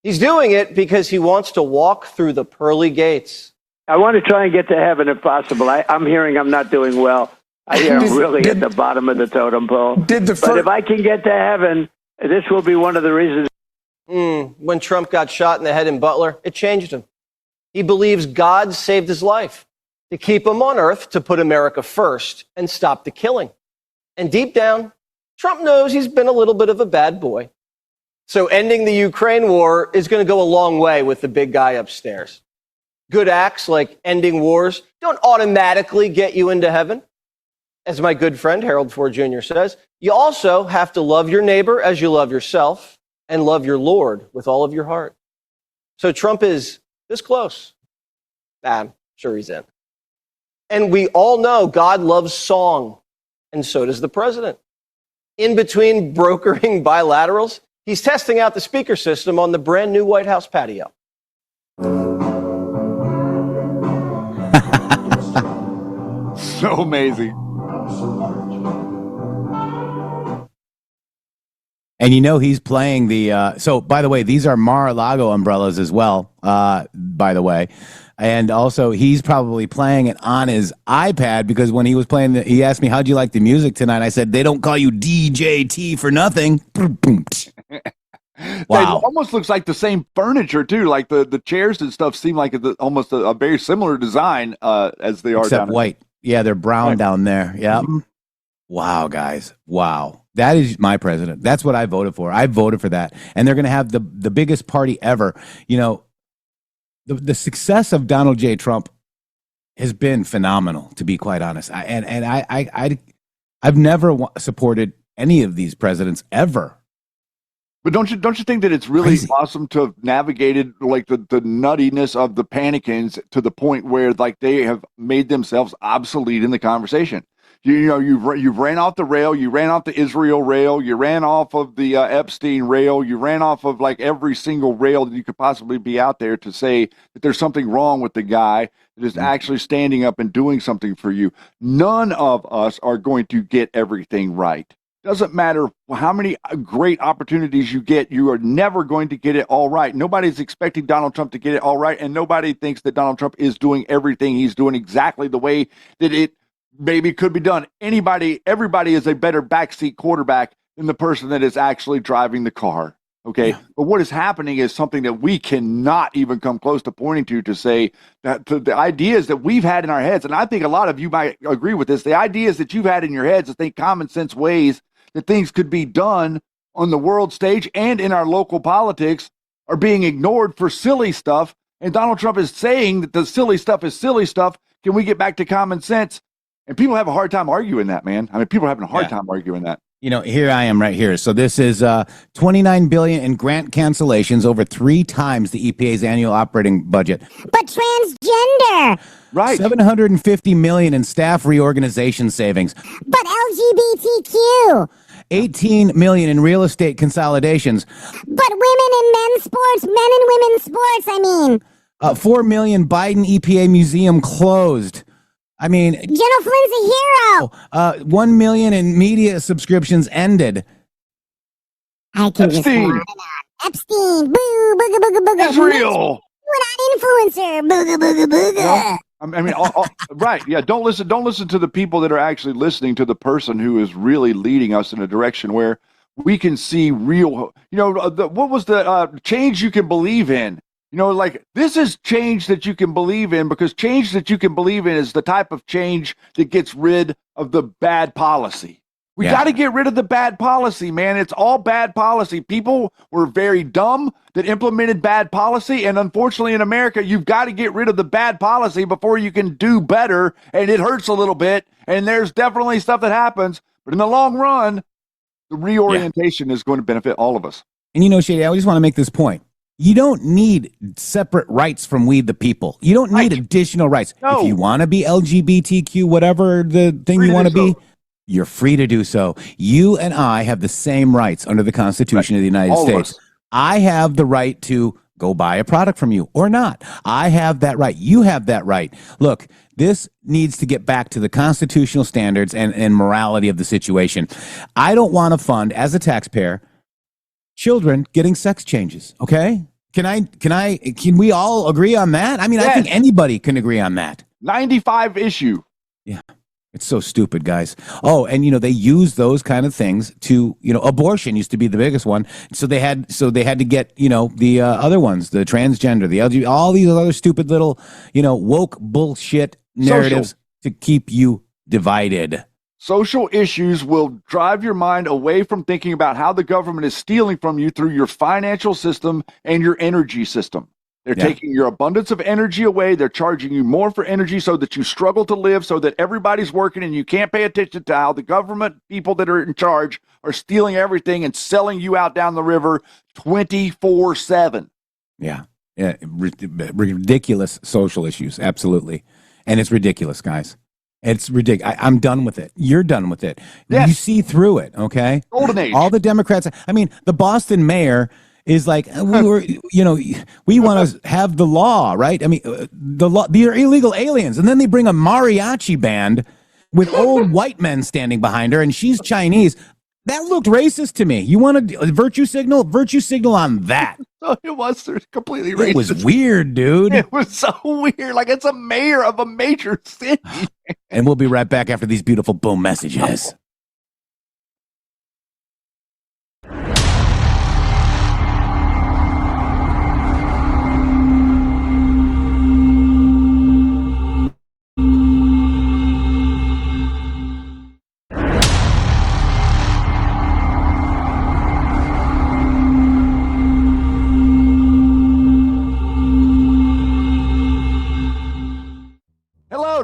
He's doing it because he wants to walk through the pearly gates. I want to try and get to heaven if possible. I'm hearing I'm not doing well. I hear I'm really at the bottom of the totem pole. But if I can get to heaven, this will be one of the reasons. When Trump got shot in the head in Butler, it changed him. He believes God saved his life to keep him on earth, to put America first and stop the killing. And deep down, Trump knows he's been a little bit of a bad boy. So ending the Ukraine war is going to go a long way with the big guy upstairs. Good acts like ending wars don't automatically get you into heaven. As my good friend Harold Ford Jr. says, you also have to love your neighbor as you love yourself and love your Lord with all of your heart. So Trump is this close. I'm sure he's in. And we all know God loves song, and so does the president. In between brokering bilaterals, he's testing out the speaker system on the brand new White House patio. So amazing. And you know he's playing the so by the way, these are Mar-a-Lago umbrellas as well, by the way. And also he's probably playing it on his iPad because when he was playing he asked me, how'd you like the music tonight? I said, they don't call you DJT for nothing. Wow. It almost looks like the same furniture too. Like the chairs and stuff seem like almost a very similar design as they are except down white. Yeah, they're brown down there. Yeah. Mm-hmm. Wow, guys. Wow. That is my president. That's what I voted for. I voted for that. And they're going to have the biggest party ever. You know, the success of Donald J. Trump has been phenomenal, to be quite honest. I've never supported any of these presidents ever. But don't you think that it's really awesome to have navigated like the nuttiness of the panicans to the point where like they have made themselves obsolete in the conversation? You've ran off the rail. You ran off the Israel rail. You ran off of the Epstein rail. You ran off of like every single rail that you could possibly be out there to say that there's something wrong with the guy that is actually standing up and doing something for you. None of us are going to get everything right. Doesn't matter how many great opportunities you get, you are never going to get it all right. Nobody's expecting Donald Trump to get it all right, and nobody thinks that Donald Trump is doing everything. He's doing exactly the way that it maybe could be done. Everybody is a better backseat quarterback than the person that is actually driving the car. Okay. Yeah. But what is happening is something that we cannot even come close to pointing to say that the ideas that we've had in our heads, and I think a lot of you might agree with this, the ideas that you've had in your heads to think common sense ways that things could be done on the world stage and in our local politics are being ignored for silly stuff. And Donald Trump is saying that the silly stuff is silly stuff. Can we get back to common sense? And people have a hard time arguing that, man. I mean, people are having a hard time arguing that. Here I am right here. So this is $29 billion in grant cancellations, over 3 times the EPA's annual operating budget. But transgender. Right. $750 million in staff reorganization savings. But LGBTQ. $18 million in real estate consolidations. But women in men's sports, men and women's sports, I mean. $4 million Biden EPA museum closed. I mean, Jenna Flynn's a hero. 1 million in media subscriptions ended. I can Epstein. Epstein. Boo, booga, booga, booga. Israel. We're not influencer. Booga, booga, booga. No, I mean, right. Yeah. Don't listen to the people that are actually listening to the person who is really leading us in a direction where we can see real, what was the change you can believe in? Like this is change that you can believe in, because change that you can believe in is the type of change that gets rid of the bad policy. We got to get rid of the bad policy, man. It's all bad policy. People were very dumb that implemented bad policy. And unfortunately in America, you've got to get rid of the bad policy before you can do better. And it hurts a little bit. And there's definitely stuff that happens. But in the long run, the reorientation is going to benefit all of us. And Shady, I just want to make this point. You don't need separate rights from we the people. You don't need additional rights. No. If you want to be LGBTQ, whatever the thing you want to be, you're free to do so. You and I have the same rights under the Constitution of the United States. I have the right to go buy a product from you or not. I have that right. You have that right. Look, this needs to get back to the constitutional standards and morality of the situation. I don't want to fund, as a taxpayer, children getting sex changes. Okay. Can we all agree on that? I mean, I think anybody can agree on that. 95 issue. Yeah. It's so stupid, guys. Oh, and they use those kind of things to, abortion used to be the biggest one. So they had to get, the other ones, the transgender, the LGBT, all these other stupid little, woke bullshit narratives to keep you divided. Social issues will drive your mind away from thinking about how the government is stealing from you through your financial system and your energy system. They're taking your abundance of energy away. They're charging you more for energy so that you struggle to live, so that everybody's working and you can't pay attention to how the government people that are in charge are stealing everything and selling you out down the river 24/7. Yeah. Ridiculous social issues. Absolutely. And it's ridiculous, guys. It's ridiculous. I'm done with it. You're done with it. Yes. You see through it, okay? Golden age. All the Democrats. I mean, the Boston mayor is like, we want to have the law, right? I mean, the law, they're illegal aliens. And then they bring a mariachi band with old white men standing behind her, and she's Chinese. That looked racist to me. You want to virtue signal? Virtue signal on that. Oh, it was completely racist. It was weird, dude. It was so weird. Like it's a mayor of a major city. And we'll be right back after these beautiful boom messages.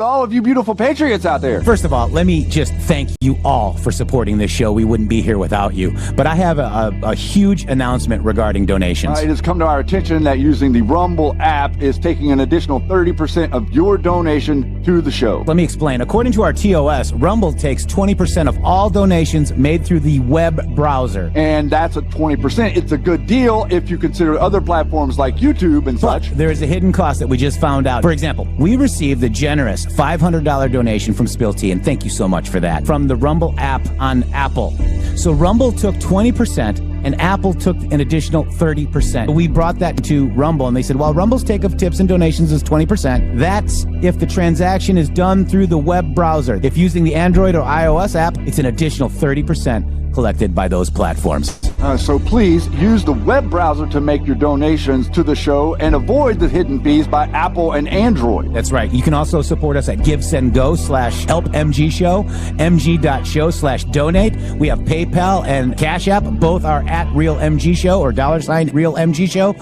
All of of you beautiful patriots out there. First of all, let me just thank you all for supporting this show. We wouldn't be here without you. But I have a huge announcement regarding donations. It has come to our attention that using the Rumble app is taking an additional 30% of your donation to the show. Let me explain. According to our TOS, Rumble takes 20% of all donations made through the web browser. And that's a 20%. It's a good deal if you consider other platforms like YouTube and such. There is a hidden cost that we just found out. For example, we received the generous $500 donation from Spill Tea, and thank you so much for that, from the Rumble app on Apple. So Rumble took 20%, and Apple took an additional 30%. We brought that to Rumble, and they said, well, Rumble's take of tips and donations is 20%. That's if the transaction is done through the web browser. If using the Android or iOS app, it's an additional 30% collected by those platforms. So please use the web browser to make your donations to the show and avoid the hidden fees by Apple and Android. That's right. You can also support us at GiveSendGo/HelpMGShow, mg.show/donate. We have PayPal and Cash App. Both are at RealMGShow or $RealMGShow.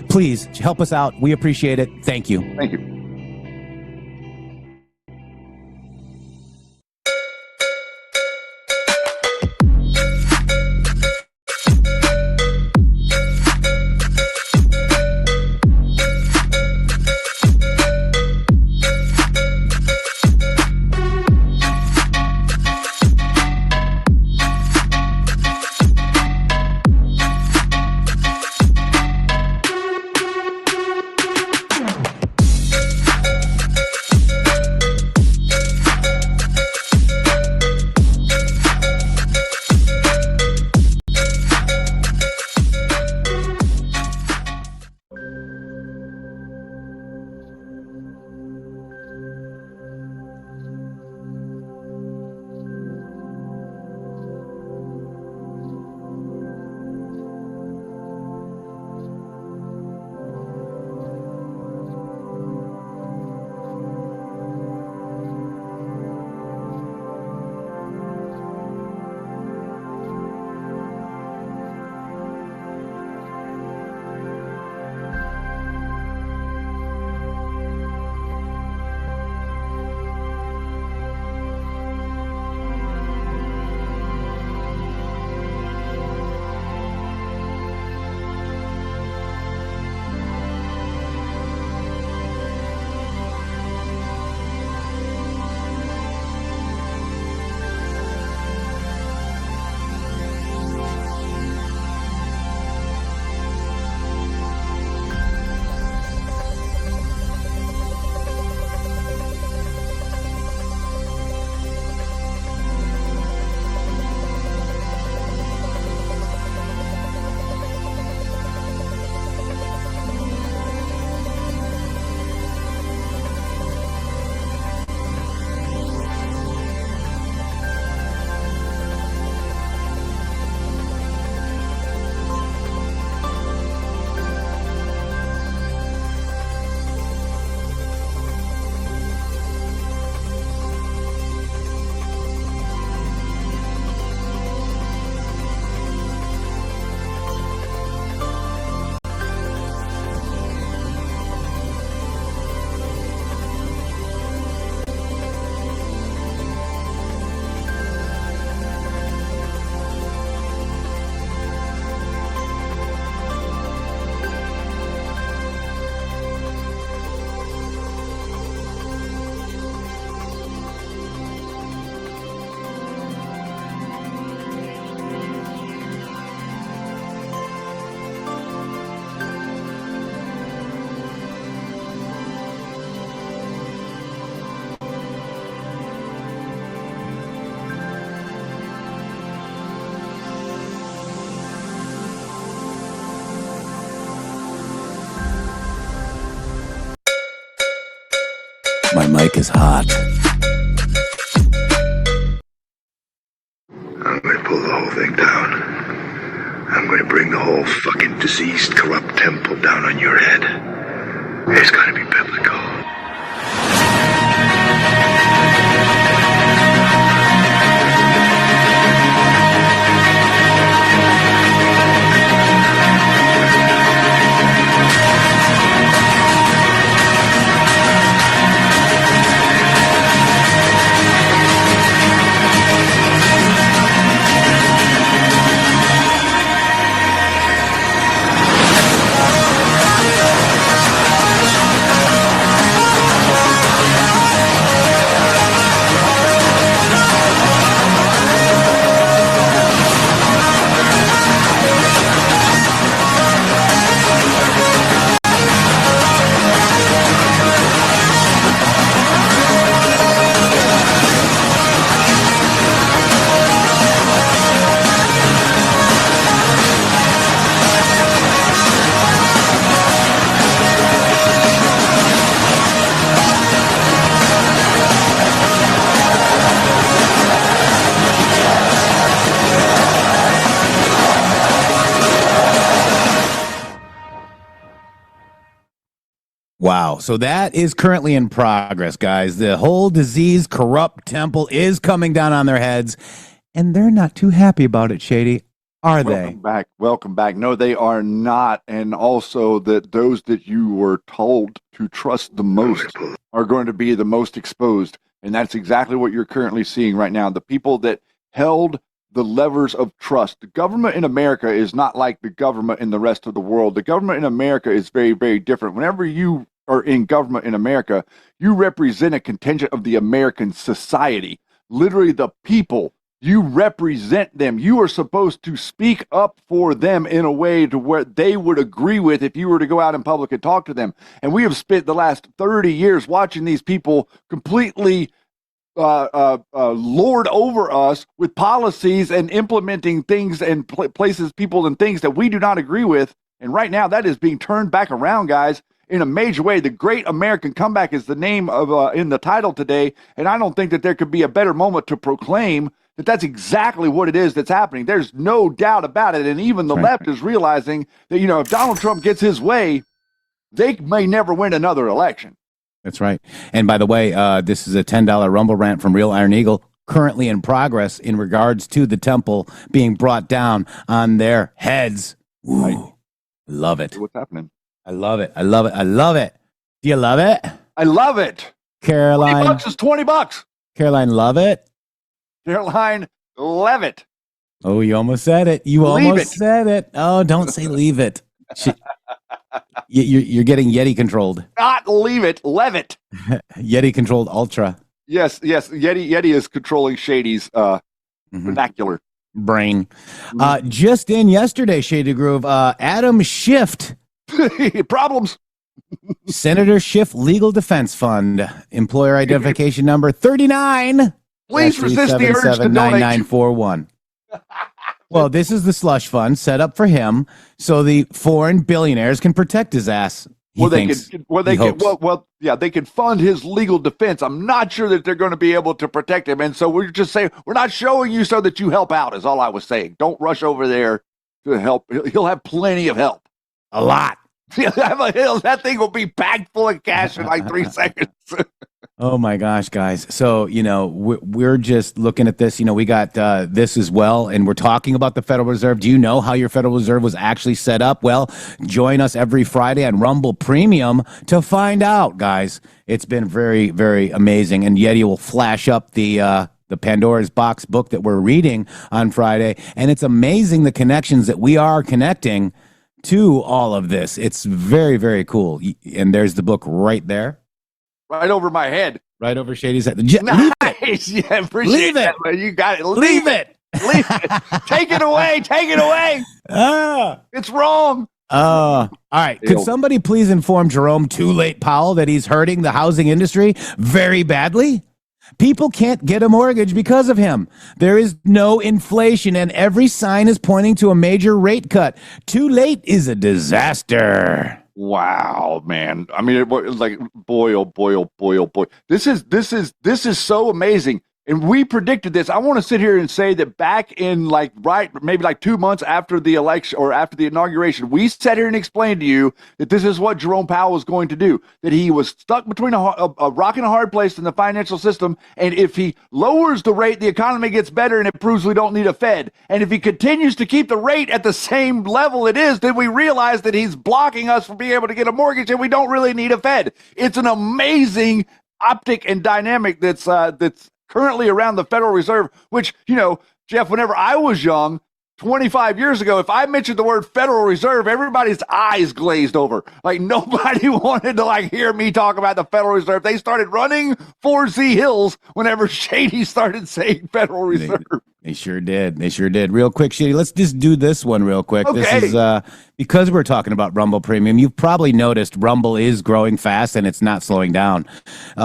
Please help us out. We appreciate it. Thank you. Thank you. My mic is hot. I'm going to pull the whole thing down. I'm going to bring the whole fucking diseased, corrupt temple down on your head. It's going to be biblical. Wow. So that is currently in progress, guys. The whole disease corrupt temple is coming down on their heads, and they're not too happy about it, Shady. Are they? Welcome back. No, they are not. And also that those that you were told to trust the most are going to be the most exposed. And that's exactly what you're currently seeing right now. The people that held the levers of trust. The government in America is not like the government in the rest of the world. The government in America is very, very different. Whenever you are in government in America, you represent a contingent of the American society, literally the people. You represent them. You are supposed to speak up for them in a way to where they would agree with if you were to go out in public and talk to them. And we have spent the last 30 years watching these people completely lord over us with policies and implementing things and places, people, and things that we do not agree with. And right now, that is being turned back around, guys, in a major way. The Great American Comeback is the name of in the title today, and I don't think that there could be a better moment to proclaim that that's exactly what it is that's happening. There's no doubt about it, and even the left is realizing that, you know, if Donald Trump gets his way, they may never win another election. That's right. And by the way, this is a $10 Rumble rant from Real Iron Eagle, currently in progress in regards to the temple being brought down on their heads. Ooh, right. Love it. What's happening? I love it. I love it. I love it. Do you love it? I love it. Caroline. $20 is $20. Caroline, love it. Caroline, love it. Oh, you almost said it. You almost said it. Oh, don't say leave it. You're getting Yeti controlled. Not leave it, Levitt. Yeti controlled Ultra. Yes. Yeti is controlling Shady's vernacular brain. Just in yesterday, Shady Groove, Adam Schiff. Problems. Senator Schiff Legal Defense Fund, employer identification number 39. Please resist the urge to donate. 9941. Well, this is the slush fund set up for him so the foreign billionaires can protect his ass. They can fund his legal defense. I'm not sure that they're going to be able to protect him. And so we're just saying, we're not showing you so that you help out, is all I was saying. Don't rush over there to help. He'll have plenty of help. A lot. That thing will be packed full of cash in like 3 seconds. Oh my gosh, guys. So, you know, we're just looking at this. You know, we got this as well, and we're talking about the Federal Reserve. Do you know how your Federal Reserve was actually set up? Well, join us every Friday on Rumble Premium to find out, guys. It's been very, very amazing. And Yeti will flash up the Pandora's Box book that we're reading on Friday. And it's amazing the connections that we are connecting to all of this. It's very, very cool. And there's the book right there. Right over my head. Right over Shady's head. Nice. Yeah, appreciate Leave it. That. You got it. Leave it. Leave it. Take it away. Take it away. It's wrong. All right. Could somebody please inform Jerome Too Late Powell that he's hurting the housing industry very badly? People can't get a mortgage because of him. There is no inflation, and every sign is pointing to a major rate cut. Too late is a disaster. Wow, man. I mean, like, boy. This is so amazing. And we predicted this. I want to sit here and say that back in maybe 2 months after the election or after the inauguration, we sat here and explained to you that this is what Jerome Powell was going to do, that he was stuck between a rock and a hard place in the financial system. And if he lowers the rate, the economy gets better and it proves we don't need a Fed. And if he continues to keep the rate at the same level it is, then we realize that he's blocking us from being able to get a mortgage and we don't really need a Fed. It's an amazing optic and dynamic that's currently around the Federal Reserve, which, you know, Jeff, whenever I was young, 25 years ago, if I mentioned the word Federal Reserve, everybody's eyes glazed over. Like, nobody wanted to hear me talk about the Federal Reserve. They started running for Z Hills whenever Shady started saying Federal Reserve. They sure did. They sure did. Real quick, Shady, let's just do this one real quick. Okay. This is because we're talking about Rumble Premium. You've probably noticed Rumble is growing fast and it's not slowing down.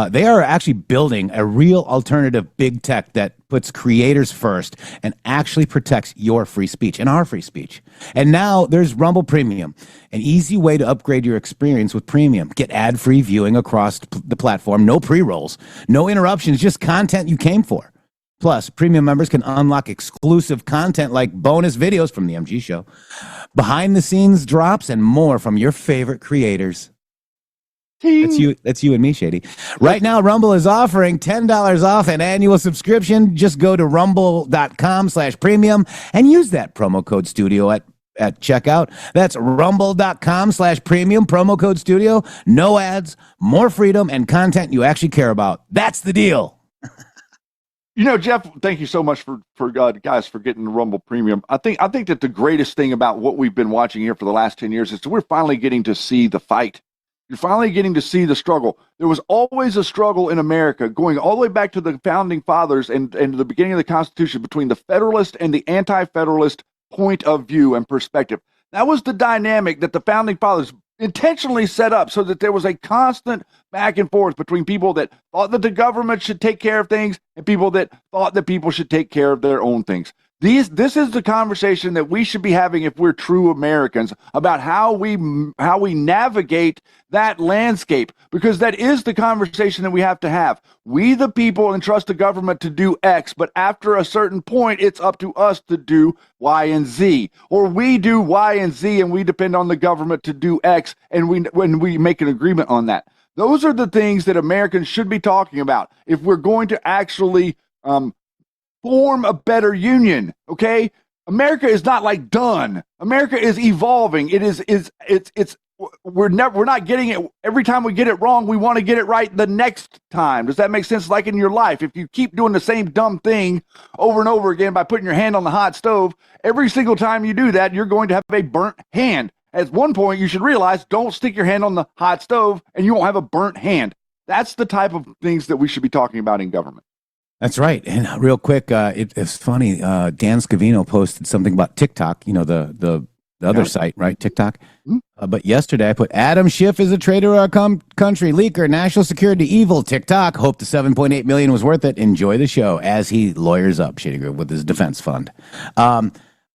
They are actually building a real alternative big tech that puts creators first and actually protects your free speech and our free speech. And now there's Rumble Premium, an easy way to upgrade your experience with Premium. Get ad-free viewing across the platform, no pre-rolls, no interruptions, just content you came for. Plus, premium members can unlock exclusive content like bonus videos from the MG Show, behind-the-scenes drops, and more from your favorite creators. That's you and me, Shady. Right now, Rumble is offering $10 off an annual subscription. Just go to rumble.com/premium and use that promo code studio at checkout. That's rumble.com/premium, promo code studio. No ads, more freedom, and content you actually care about. That's the deal. You know, Jeff, thank you so much for guys for getting the Rumble Premium. I think that the greatest thing about what we've been watching here for the last 10 years is we're finally getting to see the fight. You're finally getting to see the struggle. There was always a struggle in America going all the way back to the founding fathers and the beginning of the Constitution between the Federalist and the anti-Federalist point of view and perspective. That was the dynamic that the founding fathers intentionally set up so that there was a constant back and forth between people that thought that the government should take care of things and people that thought that people should take care of their own things. This is the conversation that we should be having if we're true Americans about how we navigate that landscape, because that is the conversation that we have to have. We, the people, entrust the government to do X, but after a certain point, it's up to us to do Y and Z. Or we do Y and Z and we depend on the government to do X, and when we make an agreement on that. Those are the things that Americans should be talking about if we're going to actually form a better union. Okay, America is not like done. America is evolving. We're not getting it every time we get it wrong. We want to get it right the next time. Does that make sense? Like in your life, if you keep doing the same dumb thing over and over again by putting your hand on the hot stove, every single time you do that, you're going to have a burnt hand. At one point, you should realize, don't stick your hand on the hot stove and you won't have a burnt hand. That's the type of things that we should be talking about in government. That's right. And real quick, it's funny. Dan Scavino posted something about TikTok, you know, the other site, right? TikTok. Mm-hmm. But yesterday I put Adam Schiff is a traitor to our country, leaker, national security evil, TikTok. Hope the $7.8 million was worth it. Enjoy the show as he lawyers up Shady Group with his defense fund. I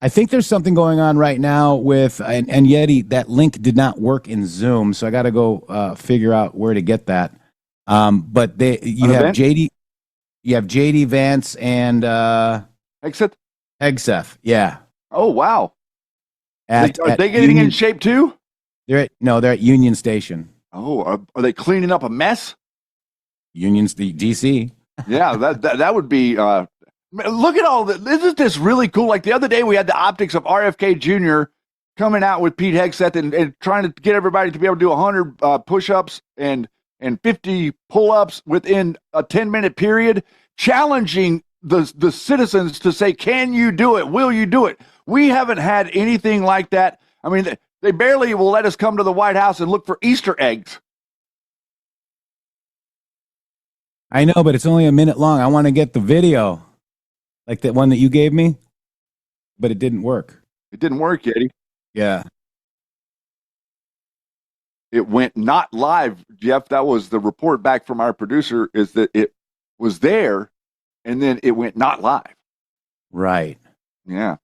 think there's something going on right now with, and Yeti, that link did not work in Zoom. So I got to go figure out where to get that. But you have JD Vance and Hegseth. Yeah. Oh, wow. Are they getting in shape too? They're at Union Station. Oh, are they cleaning up a mess? Union's the DC. Yeah, that would be. Look at all this. Isn't this really cool? Like the other day, we had the optics of RFK Jr. coming out with Pete Hegseth and trying to get everybody to be able to do 100 push-ups and 50 pull-ups within a 10-minute period, challenging the citizens to say, can you do it? Will you do it? We haven't had anything like that. I mean, they barely will let us come to the White House and look for Easter eggs. I know, but it's only a minute long. I want to get the video, like that one that you gave me, but it didn't work. It didn't work, Yeti. Yeah. It went not live, Jeff. That was the report back from our producer, is that it was there and then it went not live. Right. Yeah.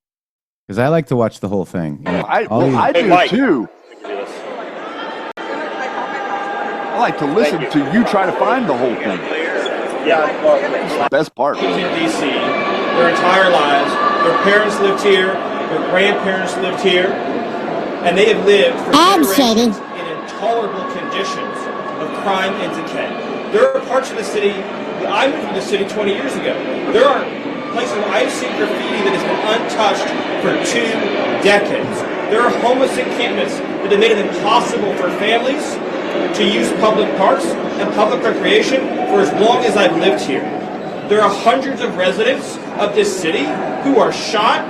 Because I like to watch the whole thing. You know, I do too. I like to listen to you try to find the whole thing. Yeah, well, it's the best part. In D.C. their entire lives, their parents lived here, their grandparents lived here, and they have lived for generations in intolerable conditions of crime and decay. There are parts of the city. I moved to the city 20 years ago. There are places where I've seen graffiti that has been untouched for 2 decades. There are homeless encampments that have made it impossible for families to use public parks and public recreation for as long as I've lived here. There are hundreds of residents of this city who are shot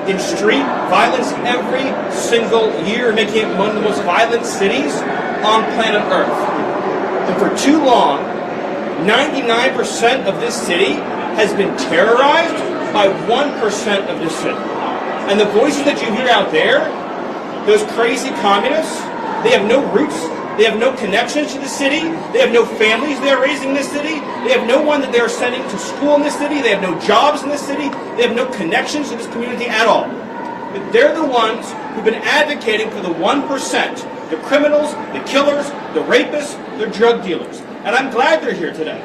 in street violence every single year, making it one of the most violent cities on planet Earth. And for too long, 99% of this city has been terrorized by 1% of this city. And the voices that you hear out there, those crazy communists, they have no roots, they have no connections to the city, they have no families they are raising in this city, they have no one that they are sending to school in this city, they have no jobs in this city, they have no connections to this community at all. But they're the ones who've been advocating for the 1%, the criminals, the killers, the rapists, the drug dealers. And I'm glad they're here today.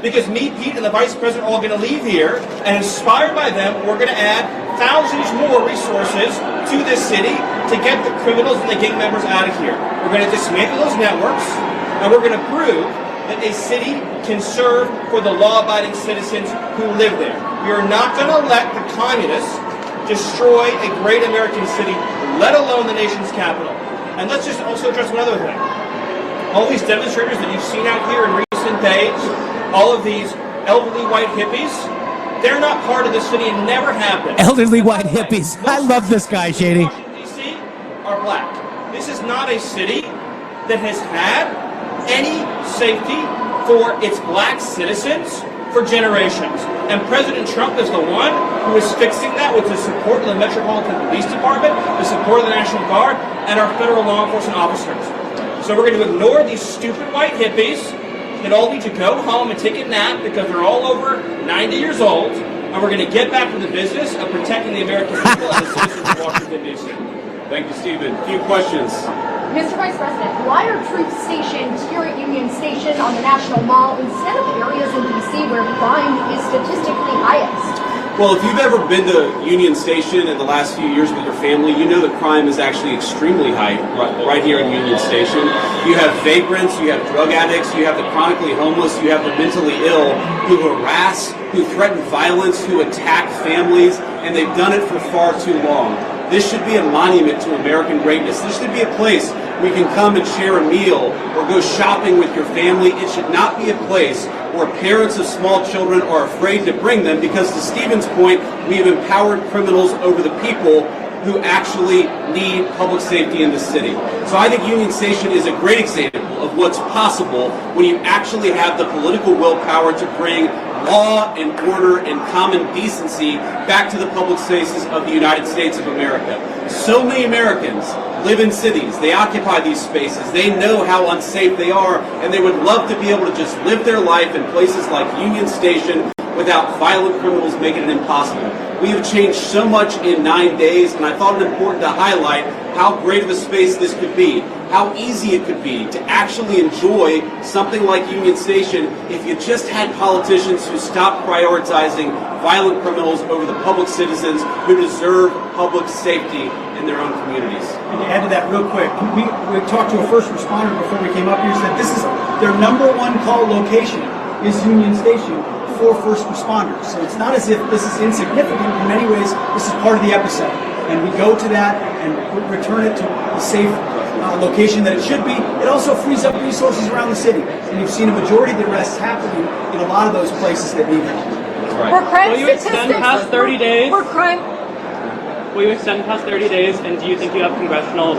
Because me, Pete, and the Vice President are all going to leave here, and inspired by them, we're going to add thousands more resources to this city to get the criminals and the gang members out of here. We're going to dismantle those networks. And we're going to prove that a city can serve for the law-abiding citizens who live there. We are not going to let the communists destroy a great American city, let alone the nation's capital. And let's just also address one other thing. All these demonstrators that you've seen out here in recent days, all of these elderly white hippies, they're not part of the city and never have been. Elderly white hippies. I love this guy, Shady. Washington, D.C. are black. This is not a city that has had any safety for its black citizens for generations. And President Trump is the one who is fixing that with the support of the Metropolitan Police Department, the support of the National Guard, and our federal law enforcement officers. So we're going to ignore these stupid white hippies that all need to go home and take a nap because they're all over 90 years old, and we're going to get back to the business of protecting the American people and the citizens of Washington, D.C. Thank you, Stephen. A few questions. Mr. Vice President, why are troops stationed here at Union Station on the National Mall instead of areas in D.C. where crime is statistically highest? Well, if you've ever been to Union Station in the last few years with your family, you know that crime is actually extremely high right here in Union Station. You have vagrants, you have drug addicts, you have the chronically homeless, you have the mentally ill who harass, who threaten violence, who attack families, and they've done it for far too long. This should be a monument to American greatness. This should be a place where you can come and share a meal or go shopping with your family. It should not be a place where parents of small children are afraid to bring them because, to Stephen's point, we have empowered criminals over the people who actually need public safety in the city. So I think Union Station is a great example of what's possible when you actually have the political willpower to bring law and order and common decency back to the public spaces of the United States of America. So many Americans live in cities. They occupy these spaces. They know how unsafe they are, and they would love to be able to just live their life in places like Union Station without violent criminals making it impossible. We have changed so much in 9 days, and I thought it important to highlight how great of a space this could be, how easy it could be to actually enjoy something like Union Station if you just had politicians who stopped prioritizing violent criminals over the public citizens who deserve public safety in their own communities. And to add to that real quick, we talked to a first responder before we came up here, said this is their number one call location is Union Station for first responders. So it's not as if this is insignificant. In many ways, this is part of the epicenter. And we go to that and return it to a safe location that it should be. It also frees up resources around the city. And you've seen a majority of the arrests happening in a lot of those places that need help. That's right. For crime Will you extend past 30 days? For crime. Will you extend past 30 days? And do you think you have congressional?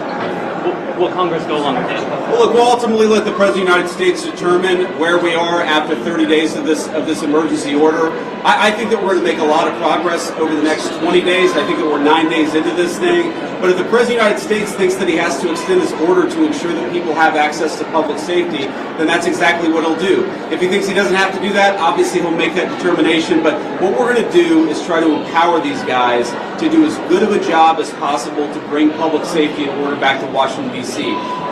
Will Congress go along with it? Well, look, we'll ultimately let the President of the United States determine where we are after 30 days of this emergency order. I think that we're going to make a lot of progress over the next 20 days. I think that we're 9 days into this thing. But if the President of the United States thinks that he has to extend this order to ensure that people have access to public safety, then that's exactly what he'll do. If he thinks he doesn't have to do that, obviously he'll make that determination. But what we're going to do is try to empower these guys to do as good of a job as possible to bring public safety and order back to Washington, D.C.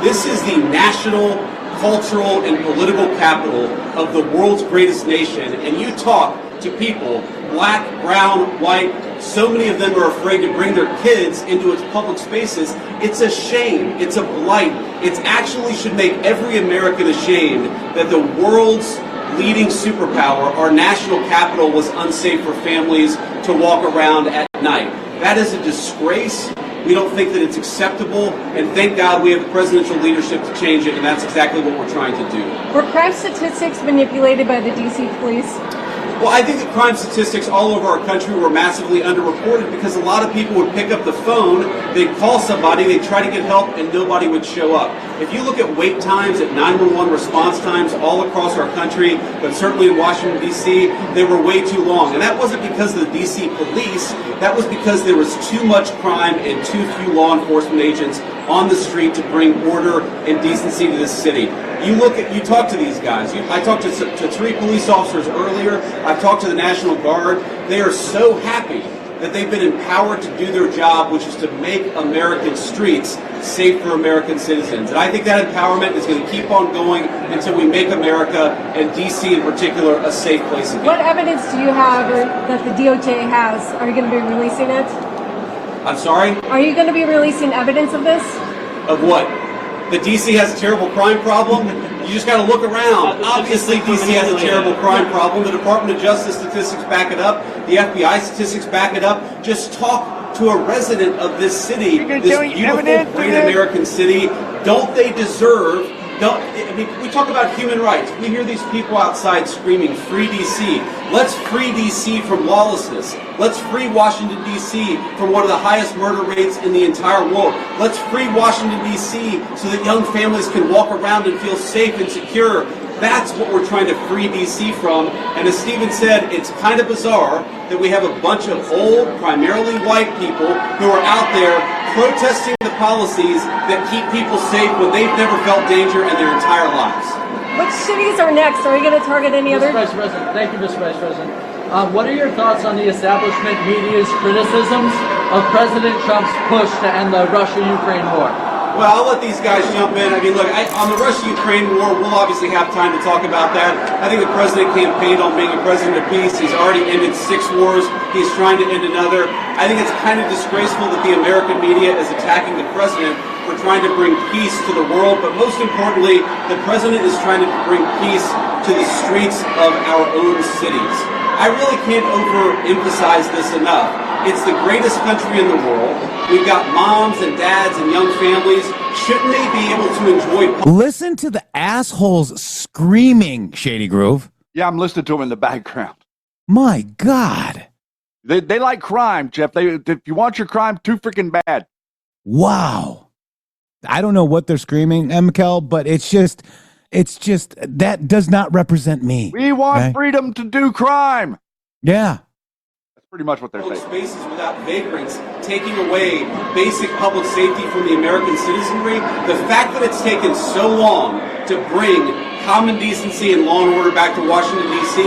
This is the national, cultural, and political capital of the world's greatest nation. And you talk to people, black, brown, white, so many of them are afraid to bring their kids into its public spaces. It's a shame. It's a blight. It actually should make every American ashamed that the world's leading superpower, our national capital, was unsafe for families to walk around at night. That is a disgrace. We don't think that it's acceptable, and thank God we have presidential leadership to change it, and that's exactly what we're trying to do. Were crime statistics manipulated by the D.C. police? Well, I think that crime statistics all over our country were massively underreported because a lot of people would pick up the phone, they'd call somebody, they'd try to get help, and nobody would show up. If you look at wait times, at 911 response times all across our country, but certainly in Washington, D.C., they were way too long. And that wasn't because of the D.C. police, that was because there was too much crime and too few law enforcement agents on the street to bring order and decency to this city. You talk to these guys. I talked to 3 police officers earlier. I've talked to the National Guard. They are so happy that they've been empowered to do their job, which is to make American streets safe for American citizens. And I think that empowerment is going to keep on going until we make America, and D.C. in particular, a safe place again. What evidence do you have or that the DOJ has? Are you going to be releasing it? I'm sorry? Are you going to be releasing evidence of this? Of what? That D.C. has a terrible crime problem? You just got to look around. Obviously, DC has a terrible crime problem. The Department of Justice statistics back it up. The FBI statistics back it up. Just talk to a resident of this city, this beautiful, great American city. Don't they deserve? I mean, we talk about human rights. We hear these people outside screaming, "Free DC." Let's free DC from lawlessness. Let's free Washington, D.C. from one of the highest murder rates in the entire world. Let's free Washington, D.C. so that young families can walk around and feel safe and secure. That's what we're trying to free D.C. from. And as Stephen said, it's kind of bizarre that we have a bunch of old, primarily white people who are out there protesting the policies that keep people safe when they've never felt danger in their entire lives. Which cities are next? Are we going to target any other? Vice President, thank you, Mr. Vice President. What are your thoughts on the establishment media's criticisms of President Trump's push to end the Russia-Ukraine war? Well, I'll let these guys jump in. I mean, look, on the Russia-Ukraine war, we'll obviously have time to talk about that. I think the president campaigned on being a president of peace. He's already ended 6 wars. He's trying to end another. I think it's kind of disgraceful that the American media is attacking the president for trying to bring peace to the world. But most importantly, the president is trying to bring peace to the streets of our own cities. I really can't overemphasize this enough. It's the greatest country in the world. We've got moms and dads and young families. Shouldn't they be able to enjoy? Listen to the assholes screaming, Shady Groove. Yeah, I'm listening to them in the background. My God. They like crime, Jeff. If you want your crime, too freaking bad. Wow. I don't know what they're screaming, Mikel, but it's just that does not represent me. We want freedom to do crime. Yeah. That's pretty much what they're saying. Spaces without vagrants taking away basic public safety from the American citizenry. The fact that it's taken so long to bring common decency and law and order back to Washington, D.C.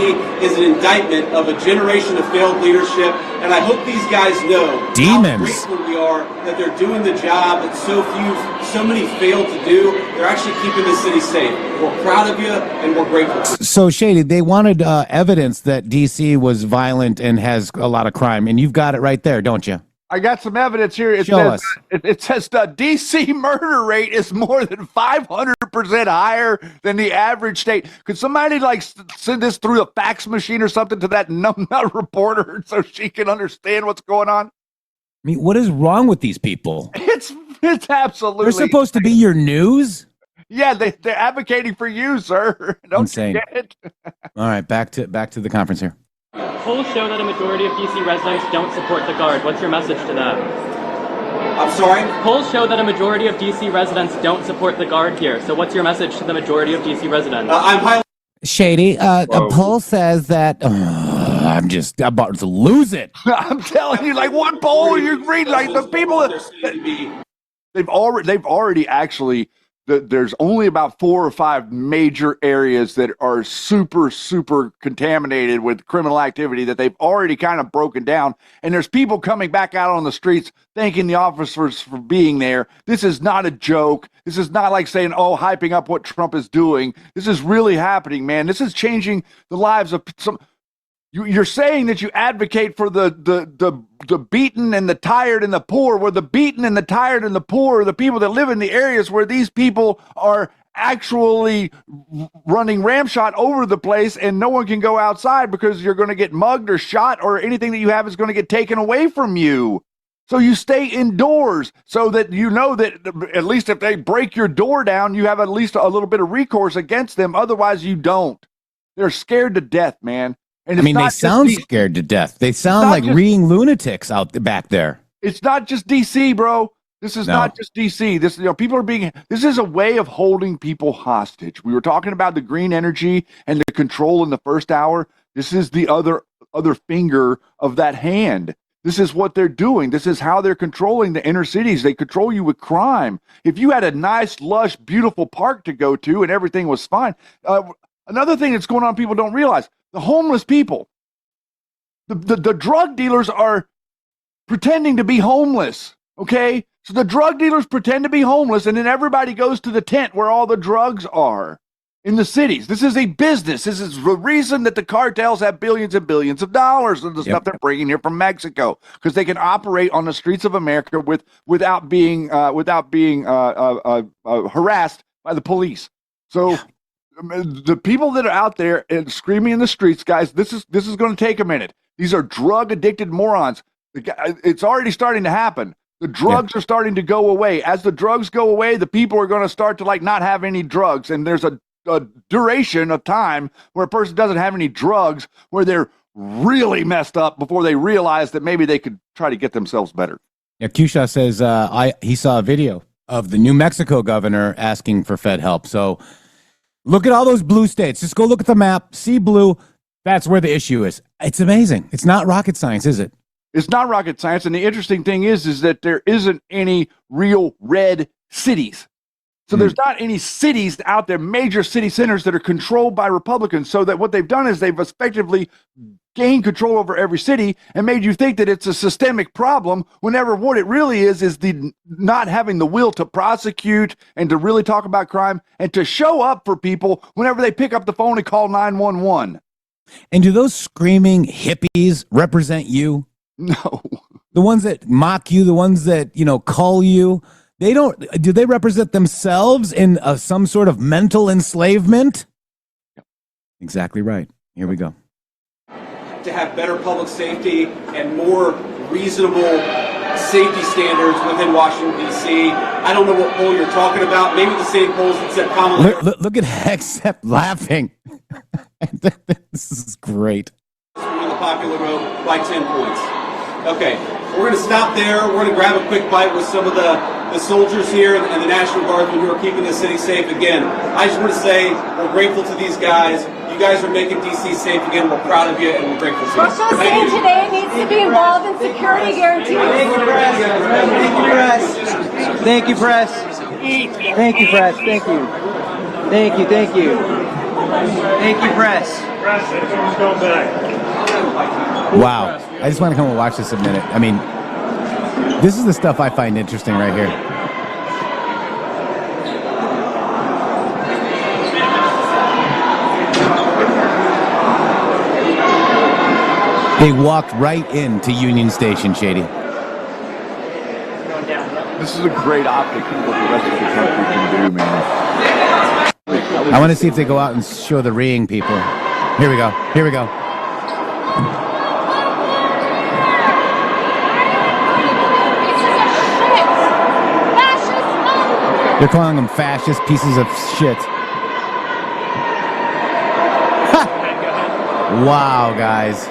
is an indictment of a generation of failed leadership. And I hope these guys know how grateful we are that they're doing the job that so many failed to do. They're actually keeping the city safe. We're proud of you and we're grateful. So, Shady, they wanted evidence that D.C. was violent and has a lot of crime, and you've got it right there, don't you? I got some evidence here. It says the DC murder rate is more than 500% higher than the average state. Could somebody send this through a fax machine or something to that numbnut reporter so she can understand what's going on? I mean, what is wrong with these people? It's absolutely. They're supposed to be your news? Yeah, they're advocating for you, sir. Don't Insane. Forget it. All right, back to the conference here. Polls show that a majority of DC residents don't support the Guard. What's your message to that? I'm sorry? Polls show that a majority of DC residents don't support the Guard here. So what's your message to the majority of DC residents? Shady, a poll says that I'm about to lose it. I'm telling you, what poll you read? The people they've already actually. There's only about 4 or 5 major areas that are super, super contaminated with criminal activity that they've already kind of broken down. And there's people coming back out on the streets thanking the officers for being there. This is not a joke. This is not like saying, hyping up what Trump is doing. This is really happening, man. This is changing the lives of some. You're saying that you advocate for the beaten and the tired and the poor. Where the beaten and the tired and the poor are the people that live in the areas where these people are actually running ramshot over the place, and no one can go outside because you're going to get mugged or shot, or anything that you have is going to get taken away from you. So you stay indoors so that you know that at least if they break your door down, you have at least a little bit of recourse against them. Otherwise, you don't. They're scared to death, man. And they sound scared to death. They sound like reeing lunatics out back there. It's not just DC, bro. This is not just DC. This, people are being. This is a way of holding people hostage. We were talking about the green energy and the control in the first hour. This is the other finger of that hand. This is what they're doing. This is how they're controlling the inner cities. They control you with crime. If you had a nice, lush, beautiful park to go to and everything was fine. Another thing that's going on, people don't realize. The homeless people, the drug dealers are pretending to be homeless, okay? So the drug dealers pretend to be homeless, and then everybody goes to the tent where all the drugs are in the cities. This is a business. This is the reason that the cartels have billions and billions of dollars of the stuff they're bringing here from Mexico, because they can operate on the streets of America without being harassed by the police. So The people that are out there and screaming in the streets, guys, this is going to take a minute. These are drug addicted morons. It's already starting to happen. The drugs are starting to go away. As the drugs go away, the people are going to start to not have any drugs. And there's a duration of time where a person doesn't have any drugs, where they're really messed up before they realize that maybe they could try to get themselves better. Yeah, Kusha says he saw a video of the New Mexico governor asking for Fed help. So look at all those blue states. Just go look at the map, see blue. That's where the issue is. It's amazing. It's not rocket science, is it? It's not rocket science. And the interesting thing is that there isn't any real red cities. So there's not any cities out there, major city centers that are controlled by Republicans. So that what they've done is they've effectively gained control over every city and made you think that it's a systemic problem, whenever what it really is the not having the will to prosecute and to really talk about crime and to show up for people whenever they pick up the phone and call 911. And do those screaming hippies represent you? No. The ones that mock you, the ones that, call you, do they represent themselves in some sort of mental enslavement? Yep. Exactly right. Here we go. To have better public safety and more reasonable safety standards within Washington, D.C. I don't know what poll you're talking about. Maybe the same polls that said Kamala. Look at Hexep laughing. This is great. On the popular vote by 10 points. Okay, we're going to stop there. We're going to grab a quick bite with some of the soldiers here and the National Guardsmen who are keeping the city safe again. I just want to say we're grateful to these guys. You guys are making D.C. safe again. We're proud of you and we're grateful to you. Russell City today needs to be involved in security guarantees. Thank you, press. Thank you, press. Thank you, press. Thank you. Thank you, thank you. Thank you, press. Wow. I just want to come and watch this a minute. I mean, this is the stuff I find interesting right here. They walked right into Union Station, Shady. This is a great optic of what the rest of the country can do, man. I want to see if they go out and show the reeing people. Here we go. Here we go. They're calling them fascist pieces of shit. Ha! Wow, guys.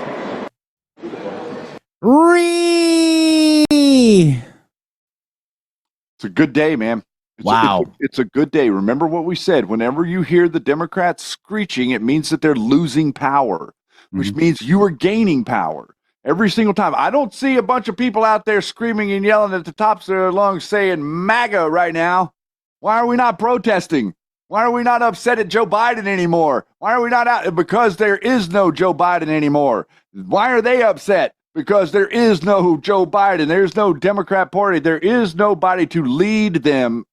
It's a good day, man. Wow. It's a good day. Remember what we said. Whenever you hear the Democrats screeching, it means that they're losing power, which means you are gaining power. Every single time. I don't see a bunch of people out there screaming and yelling at the tops of their lungs saying MAGA right now. Why are we not protesting? Why are we not upset at Joe Biden anymore? Why are we not out? Because there is no Joe Biden anymore. Why are they upset? Because there is no Joe Biden. There's no Democrat Party. There is nobody to lead them.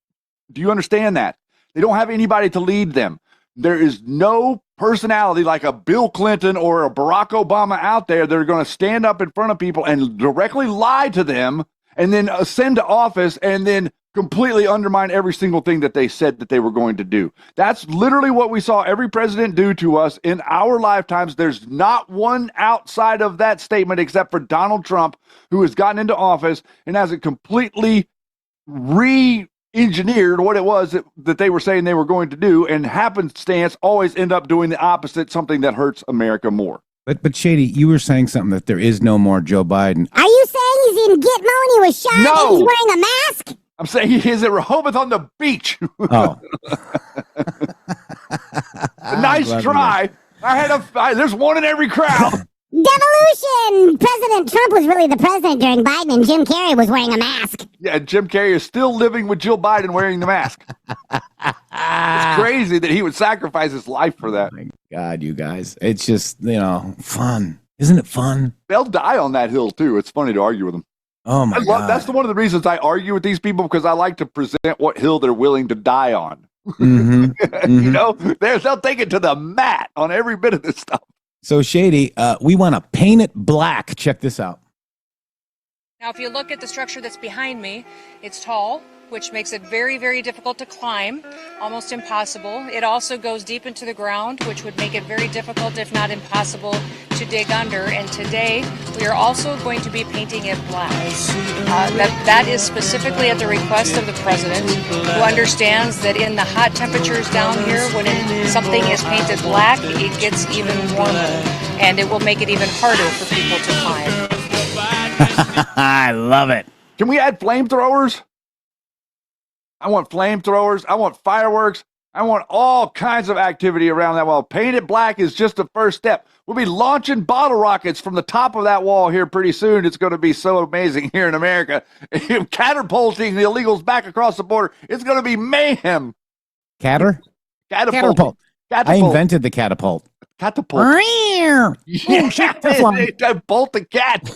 Do you understand that? They don't have anybody to lead them. There is no personality like a Bill Clinton or a Barack Obama out there that are going to stand up in front of people and directly lie to them and then ascend to office and then completely undermine every single thing that they said that they were going to do. That's literally what we saw every president do to us in our lifetimes. There's not one outside of that statement except for Donald Trump, who has gotten into office and has it completely re-engineered what it was that they were saying they were going to do, and happenstance always end up doing the opposite, something that hurts America more. But Shady, you were saying something that there is no more Joe Biden. Are you saying he's in Gitmo and he was shot and he's wearing a mask? I'm saying he is at Rehoboth on the beach. Oh. Nice try. There's one in every crowd. Devolution! President Trump was really the president during Biden, and Jim Carrey was wearing a mask. Yeah, Jim Carrey is still living with Jill Biden wearing the mask. It's crazy that he would sacrifice his life for that. Oh my God, you guys. It's just, fun. Isn't it fun? They'll die on that hill, too. It's funny to argue with them. Oh, my God. That's one of the reasons I argue with these people, because I like to present what hill they're willing to die on. They'll take it to the mat on every bit of this stuff. So, Shady, we want to paint it black. Check this out. Now, if you look at the structure that's behind me, it's tall, which makes it very, very difficult to climb, almost impossible. It also goes deep into the ground, which would make it very difficult, if not impossible, to dig under. And today, we are also going to be painting it black. That is specifically at the request of the president, who understands that in the hot temperatures down here, when something is painted black, it gets even warmer, and it will make it even harder for people to climb. I love it. Can we add flamethrowers? I want flamethrowers. I want fireworks. I want all kinds of activity around that wall. Paint it black is just the first step. We'll be launching bottle rockets from the top of that wall here pretty soon. It's going to be so amazing here in America. Catapulting the illegals back across the border. It's going to be mayhem. Catapult. I invented the catapult. Catapult. Oh, shit, bolt the cat.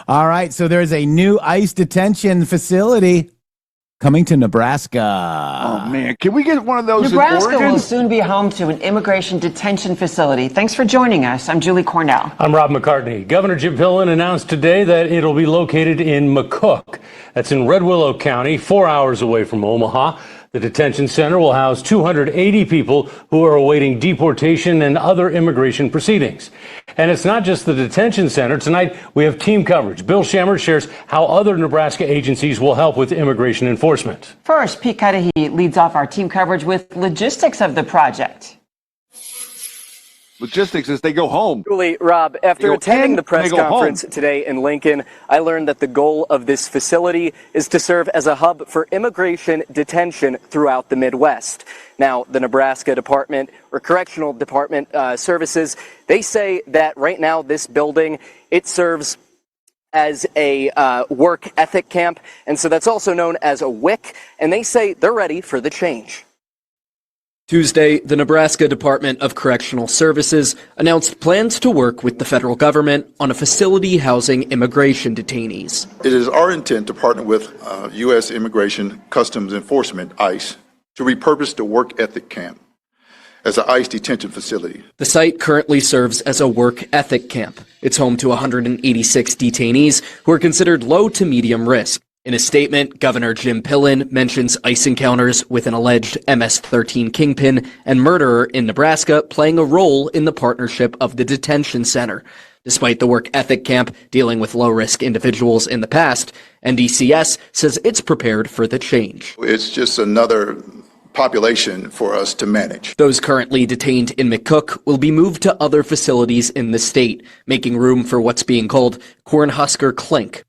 All right, so there's a new ICE detention facility coming to Nebraska. Oh, man. Can we get one of those Nebraska in Oregon? will soon be home to an immigration detention facility. Thanks for joining us. I'm Julie Cornell. I'm Rob McCartney. Governor Jim Pillen announced today that it'll be located in McCook. That's in Red Willow County, 4 hours away from Omaha. The detention center will house 280 people who are awaiting deportation and other immigration proceedings. And it's not just the detention center. Tonight, we have team coverage. Bill Shammer shares how other Nebraska agencies will help with immigration enforcement. First, Pete Cudahy leads off our team coverage with logistics of the project. Logistics is they go home. Julie, Rob, after attending the press conference today in Lincoln, I learned that the goal of this facility is to serve as a hub for immigration detention throughout the Midwest. Now, the Nebraska Department or Correctional Department Services, they say that right now this building, it serves as a work ethic camp, and so that's also known as a WIC, and they say they're ready for the change. Tuesday, the Nebraska Department of Correctional Services announced plans to work with the federal government on a facility housing immigration detainees. It is our intent to partner with U.S. Immigration Customs Enforcement, ICE, to repurpose the work ethic camp as an ICE detention facility. The site currently serves as a work ethic camp. It's home to 186 detainees who are considered low to medium risk. In a statement, Governor Jim Pillen mentions ICE encounters with an alleged MS-13 kingpin and murderer in Nebraska playing a role in the partnership of the detention center. Despite the work ethic camp dealing with low-risk individuals in the past, NDCS says it's prepared for the change. It's just another population for us to manage. Those currently detained in McCook will be moved to other facilities in the state, making room for what's being called Cornhusker Clink.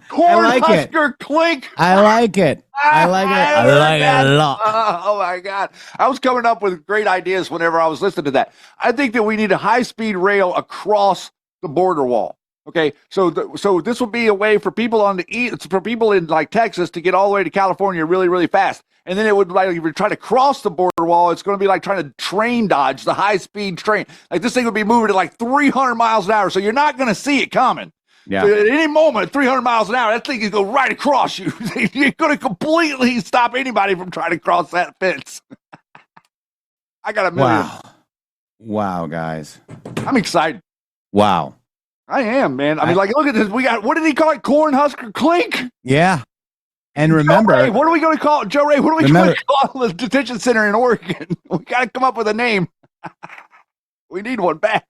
Cornhusker Clink. I like it. I like it. I like it a lot. Oh my God. I was coming up with great ideas whenever I was listening to that. I think that we need a high-speed rail across the border wall. Okay, so this will be a way for people on the east, for people in like Texas to get all the way to California really, really fast. And then it would, like, if you're trying to cross the border wall, it's going to be like trying to train dodge the high-speed train. Like this thing would be moving at like 300 miles an hour, so you're not going to see it coming. Yeah. So at any moment, at 300 miles an hour, that thing can go right across you. You're going to completely stop anybody from trying to cross that fence. I got a million. Wow, guys. I'm excited. Wow. I am, man. I mean, like, look at this. We got, what did he call it? Cornhusker Clink? Yeah. And remember, Joe Ray, what are we going to call it? Joe Ray, what are we going to call the detention center in Oregon? We got to come up with a name. We need one bad.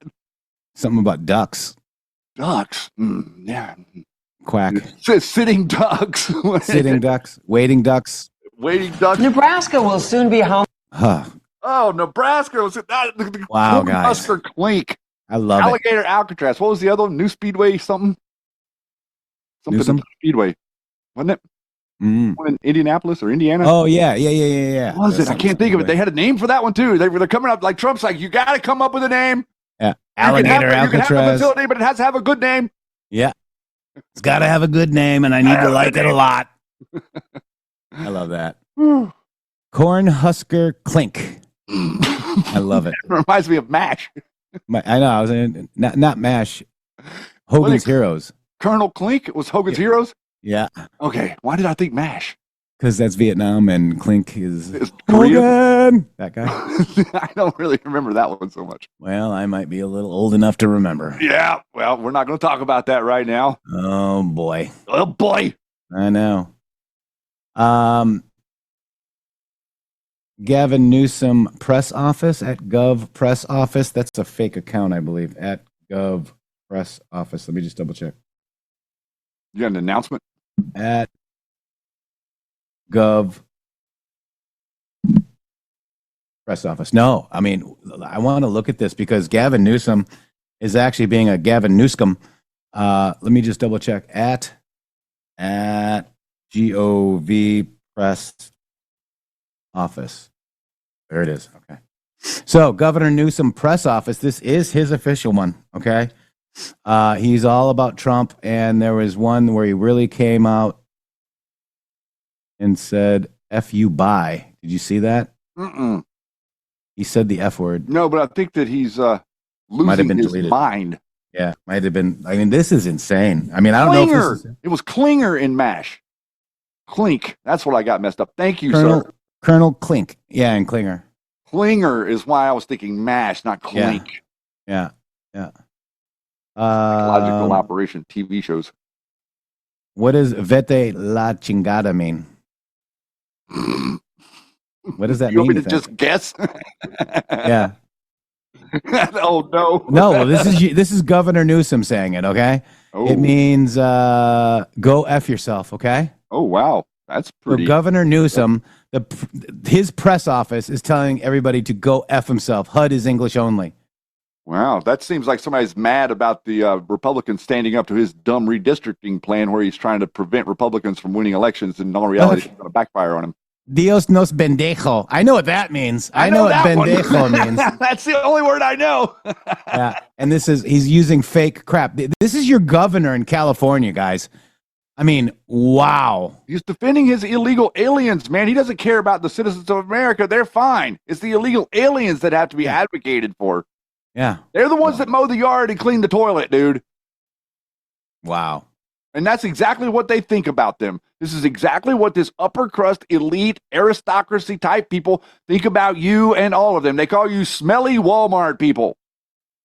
Something about ducks. Ducks. Yeah. Quack. Sitting ducks. Sitting ducks. Waiting ducks. Waiting ducks. Nebraska will soon be home. Huh. Oh, Nebraska was wow, guys. Cornhusker Clink. I love Alligator Alcatraz. What was the other one? New Speedway something? Something Speedway. Wasn't it? One in Indianapolis or Indiana? Oh, yeah. What was it? I can't think of it. They had a name for that one, too. They're coming up like Trump's like, you got to come up with a name. Yeah. Alligator Alcatraz. You can have a facility, but it has to have a good name. Yeah. It's got to have a good name, and I need to like it a lot. I love that. Cornhusker Clink. I love it. It reminds me of MASH. I know. I was in, not MASH. Hogan's Heroes. Colonel Clink was Hogan's Heroes? Yeah. Okay. Why did I think MASH? Because that's Vietnam and Clink is Korea. Hogan. That guy. I don't really remember that one so much. Well, I might be a little old enough to remember. Yeah. Well, we're not going to talk about that right now. Oh boy. Oh boy. I know. Gavin Newsom press office at Gov press office. That's a fake account, I believe. At Gov press office. Let me just double check. You got an announcement? At Gov press office. No, I mean, I want to look at this because Gavin Newsom is actually being a Gavin Newsom. Let me just double check. At GOV press office. There it is. Okay. So Governor Newsom press office. This is his official one. Okay. He's all about Trump. And there was one where he really came out and said, F you, bye. Did you see that? Mm-mm. He said the F word. No, but I think that he's losing his mind. Yeah, might have been. I mean, this is insane. I mean, I don't know if this is... It was Klinger in MASH. Clink. That's what I got messed up. Thank you, Colonel, sir. Colonel Clink. Yeah, and Klinger. Klinger is why I was thinking MASH, not Clink. Yeah. Psychological operation TV shows. What does vete la chingada mean? What does that you mean? Want me to just guess? Yeah. Oh no. No, well, this is Governor Newsom saying it. Okay. Oh. It means go F yourself. Okay. Oh wow, that's pretty. So Governor Newsom, his press office is telling everybody to go F himself. HUD is English only. Wow, that seems like somebody's mad about the Republicans standing up to his dumb redistricting plan where he's trying to prevent Republicans from winning elections, and in all reality, it's going to backfire on him. Dios nos bendejo. I know what that means. I know what bendejo means. That's the only word I know. Yeah, and he's using fake crap. This is your governor in California, guys. I mean, wow. He's defending his illegal aliens, man. He doesn't care about the citizens of America. They're fine. It's the illegal aliens that have to be advocated for. Yeah. They're the ones that mow the yard and clean the toilet, dude. Wow. And that's exactly what they think about them. This is exactly what this upper crust, elite, aristocracy type people think about you and all of them. They call you smelly Walmart people.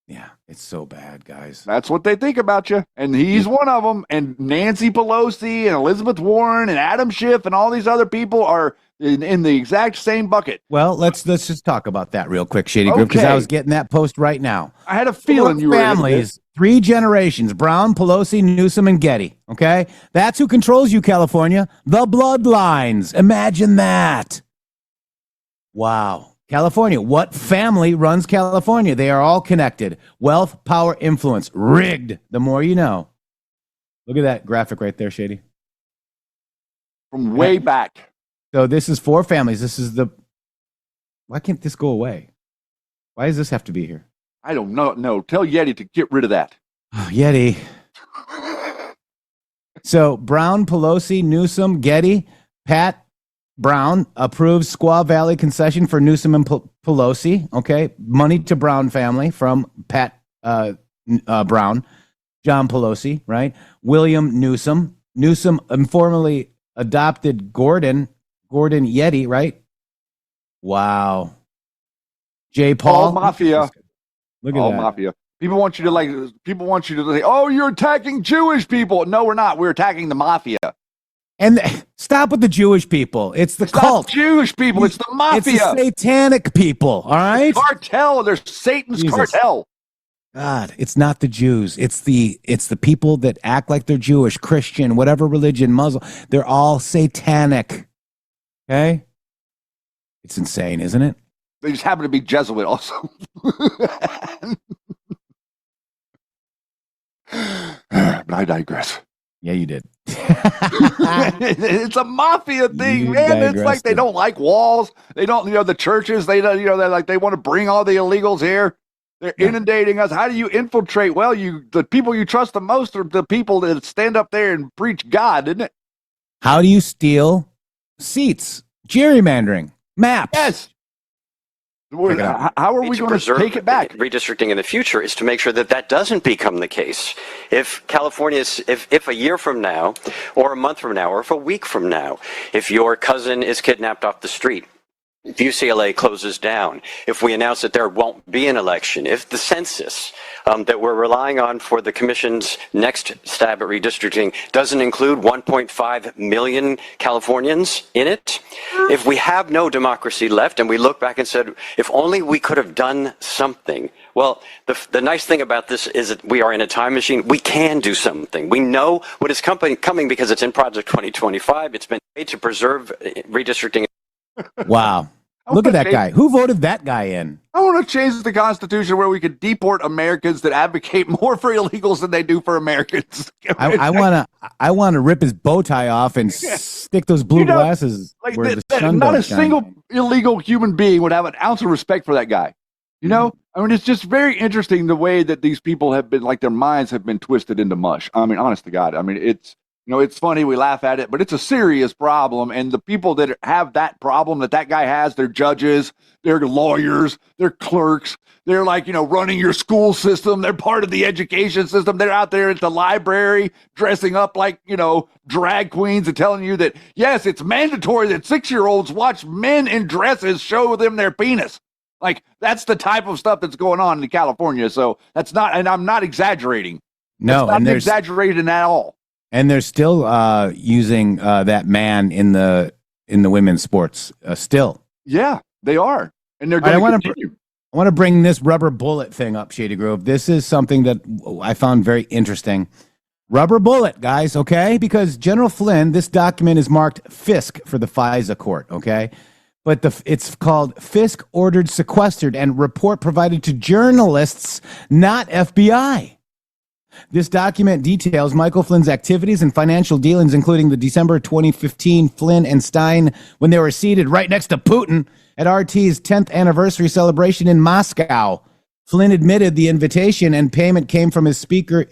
Yeah, it's so bad, guys. That's what they think about you. And he's one of them. And Nancy Pelosi and Elizabeth Warren and Adam Schiff and all these other people are in the exact same bucket. Well, let's just talk about that real quick, Shady Group, because I was getting that post right now. I had a feeling you were families, 3 generations, Brown, Pelosi, Newsom, and Getty. Okay? That's who controls you, California. The bloodlines. Imagine that. Wow. California. What family runs California? They are all connected. Wealth, power, influence. Rigged. The more you know. Look at that graphic right there, Shady. From way back. So this is 4 families. This is why can't this go away? Why does this have to be here? I don't know. No, tell Yeti to get rid of that. Oh, Yeti. So Brown, Pelosi, Newsom, Getty, Pat Brown approves Squaw Valley concession for Newsom and Pelosi. Okay. Money to Brown family from Pat Brown, John Pelosi, right? William Newsom. Newsom informally adopted Gordon Yeti, right? Wow. J. Paul. All mafia. Look at all that. mafia. People want you to say, oh, you're attacking Jewish people. No, we're not. We're attacking the mafia. And stop with the Jewish people. It's the cult. Not Jewish people. It's the mafia. It's the satanic people. All right. It's cartel. They're Satan's cartel. God, it's not the Jews. It's the people that act like they're Jewish, Christian, whatever religion, Muslim. They're all satanic. Okay. It's insane, isn't it? They just happen to be Jesuit also. But I digress. Yeah, you did. It's a mafia thing, man. It's like they don't like walls. They don't, the churches, they don't, they're like, they want to bring all the illegals here. They're inundating us. How do you infiltrate? Well, the people you trust the most are the people that stand up there and preach God, isn't it? How do you steal seats? Gerrymandering. Maps. Yes. How are we going to take it back? Redistricting in the future is to make sure that that doesn't become the case. If if a year from now, or a month from now, or if a week from now, if your cousin is kidnapped off the street, if UCLA closes down, if we announce that there won't be an election, if the census that we're relying on for the commission's next stab at redistricting doesn't include 1.5 million Californians in it, if we have no democracy left and we look back and said, if only we could have done something. Well, the nice thing about this is that we are in a time machine. We can do something. We know what is coming because it's in Project 2025. It's been made to preserve redistricting. Wow. Look at that guy. Who voted that guy in? I want to change the Constitution where we could deport Americans that advocate more for illegals than they do for Americans. I want to rip his bow tie off and stick those blue glasses where the sun not don't a shine. single illegal human being would have an ounce of respect for that guy. You know? I mean, it's just very interesting the way that these people have been, like, their minds have been twisted into mush. I mean, honest to God. I mean, it's, you know, it's funny, we laugh at it, but it's a serious problem. And the people that have that problem that guy has, they're judges, they're lawyers, they're clerks, they're like, you know, running your school system. They're part of the education system. They're out there at the library dressing up like, you know, drag queens and telling you that, yes, it's mandatory that 6-year-olds watch men in dresses show them their penis. Like, that's the type of stuff that's going on in California. So that's not, and I'm not exaggerating. No, I'm not exaggerating at all. And they're still using that man in the women's sports still. Yeah, they are, and they're going to continue. I want to bring this rubber bullet thing up, Shady Grove. This is something that I found very interesting. Rubber bullet, guys, okay? Because General Flynn, this document is marked FISC for the FISA court, okay? But it's called FISC ordered sequestered and report provided to journalists, not FBI. This document details Michael Flynn's activities and financial dealings, including the December 2015 Flynn and Stein when they were seated right next to Putin at RT's 10th anniversary celebration in Moscow. Flynn admitted the invitation and payment came from his speaker's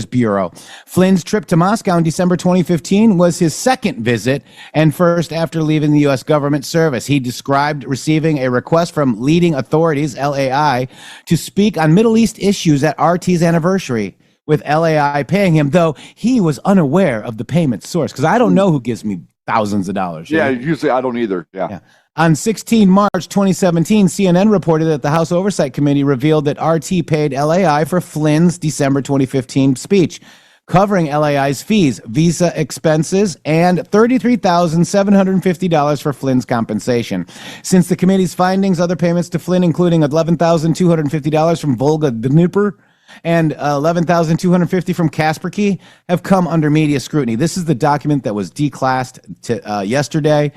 bureau. Flynn's trip to Moscow in December 2015 was his second visit and first after leaving the U.S. government service. He described receiving a request from leading authorities, LAI, to speak on Middle East issues at RT's anniversary, with LAI paying him, though he was unaware of the payment source, because I don't know who gives me thousands of dollars. Yeah, usually I don't either. Yeah. On 16 March 2017, CNN reported that the House Oversight Committee revealed that RT paid LAI for Flynn's December 2015 speech, covering LAI's fees, visa expenses, and $33,750 for Flynn's compensation. Since the committee's findings, other payments to Flynn, including $11,250 from Volga Dnipro and $11,250 from Kaspersky, have come under media scrutiny. This is the document that was declassed yesterday.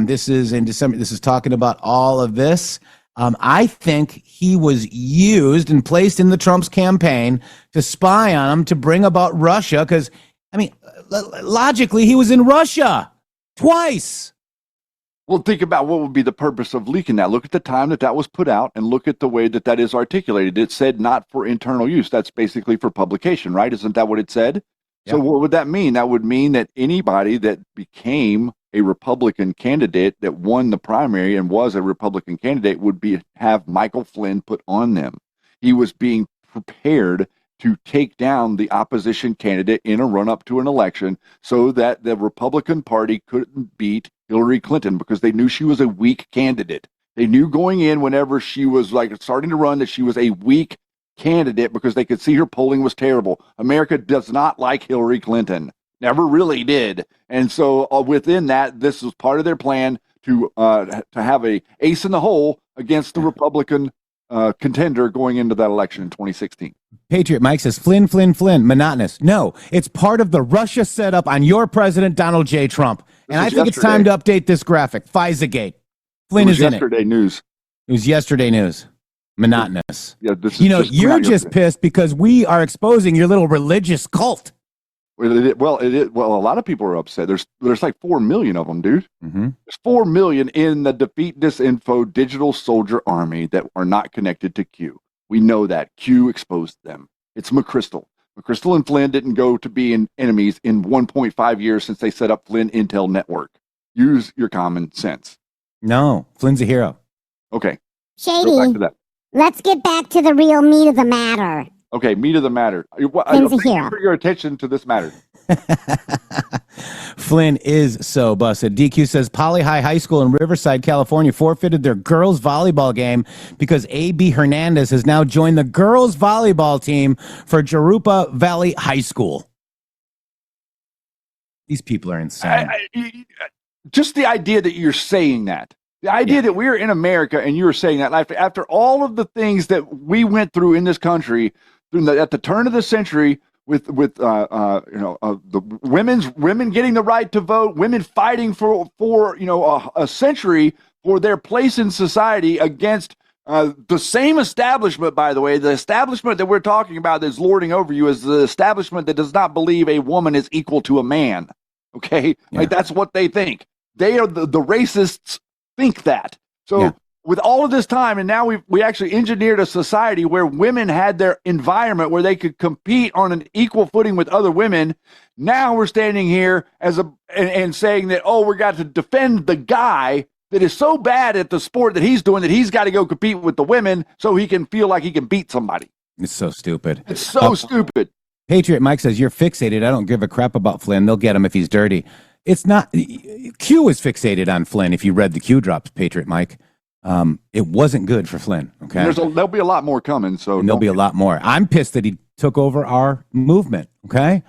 This is in December. This is talking about all of this. I think he was used and placed in the Trump's campaign to spy on him, to bring about Russia. Because, I mean, logically, he was in Russia twice. Well, think about what would be the purpose of leaking that. Look at the time that was put out and look at the way that is articulated. It said not for internal use. That's basically for publication, right? Isn't that what it said? Yeah. So what would that mean? That would mean that anybody that became a Republican candidate that won the primary and was a Republican candidate would have Michael Flynn put on them. He was being prepared to take down the opposition candidate in a run-up to an election so that the Republican Party couldn't beat Hillary Clinton, because they knew she was a weak candidate. They knew going in whenever she was like starting to run that she was a weak candidate because they could see her polling was terrible. America does not like Hillary Clinton. Never really did. And so within that, this was part of their plan to have a ace in the hole against the Republican contender going into that election in 2016. Patriot Mike says, Flynn, monotonous. No, it's part of the Russia setup on your president, Donald J. Trump. And I think it's time to update this graphic. FISA-gate. Flynn is in it. Yesterday news. It was yesterday news. Monotonous. Yeah, this is you're just pissed because we are exposing your little religious cult. Well, a lot of people are upset. There's like 4 million of them, dude. Mm-hmm. There's 4 million in the Defeat Disinfo digital soldier army that are not connected to Q. We know that. Q exposed them. It's McChrystal. McChrystal and Flynn didn't go to be enemies in 1.5 years since they set up Flynn Intel Network. Use your common sense. No, Flynn's a hero. Okay. Shady. Go back to that. Let's get back to the real meat of the matter. Okay, meat of the matter. Flynn's a hero. For your attention to this matter. Flynn is so busted. DQ says Poly High School in Riverside, California forfeited their girls volleyball game because A.B. Hernandez has now joined the girls volleyball team for Jurupa Valley High School. These people are insane. Just the idea that you're saying that. The idea that we're in America and you're saying that after all of the things that we went through in this country at the turn of the century with the women getting the right to vote, women fighting for a century for their place in society against the same establishment, by the way, the establishment that we're talking about that's lording over you is the establishment that does not believe a woman is equal to a man. Okay? Like that's what they think. They are the racists think that. So with all of this time, and now we actually engineered a society where women had their environment where they could compete on an equal footing with other women. Now we're standing here and saying that, we got to defend the guy that is so bad at the sport that he's doing that he's got to go compete with the women so he can feel like he can beat somebody. It's so stupid. It's so stupid. Patriot Mike says, you're fixated. I don't give a crap about Flynn. They'll get him if he's dirty. It's not. Q is fixated on Flynn. If you read the Q drops, Patriot Mike, it wasn't good for Flynn. Okay, there'll be a lot more coming. So there'll be a lot more. I'm pissed that he took over our movement. Okay,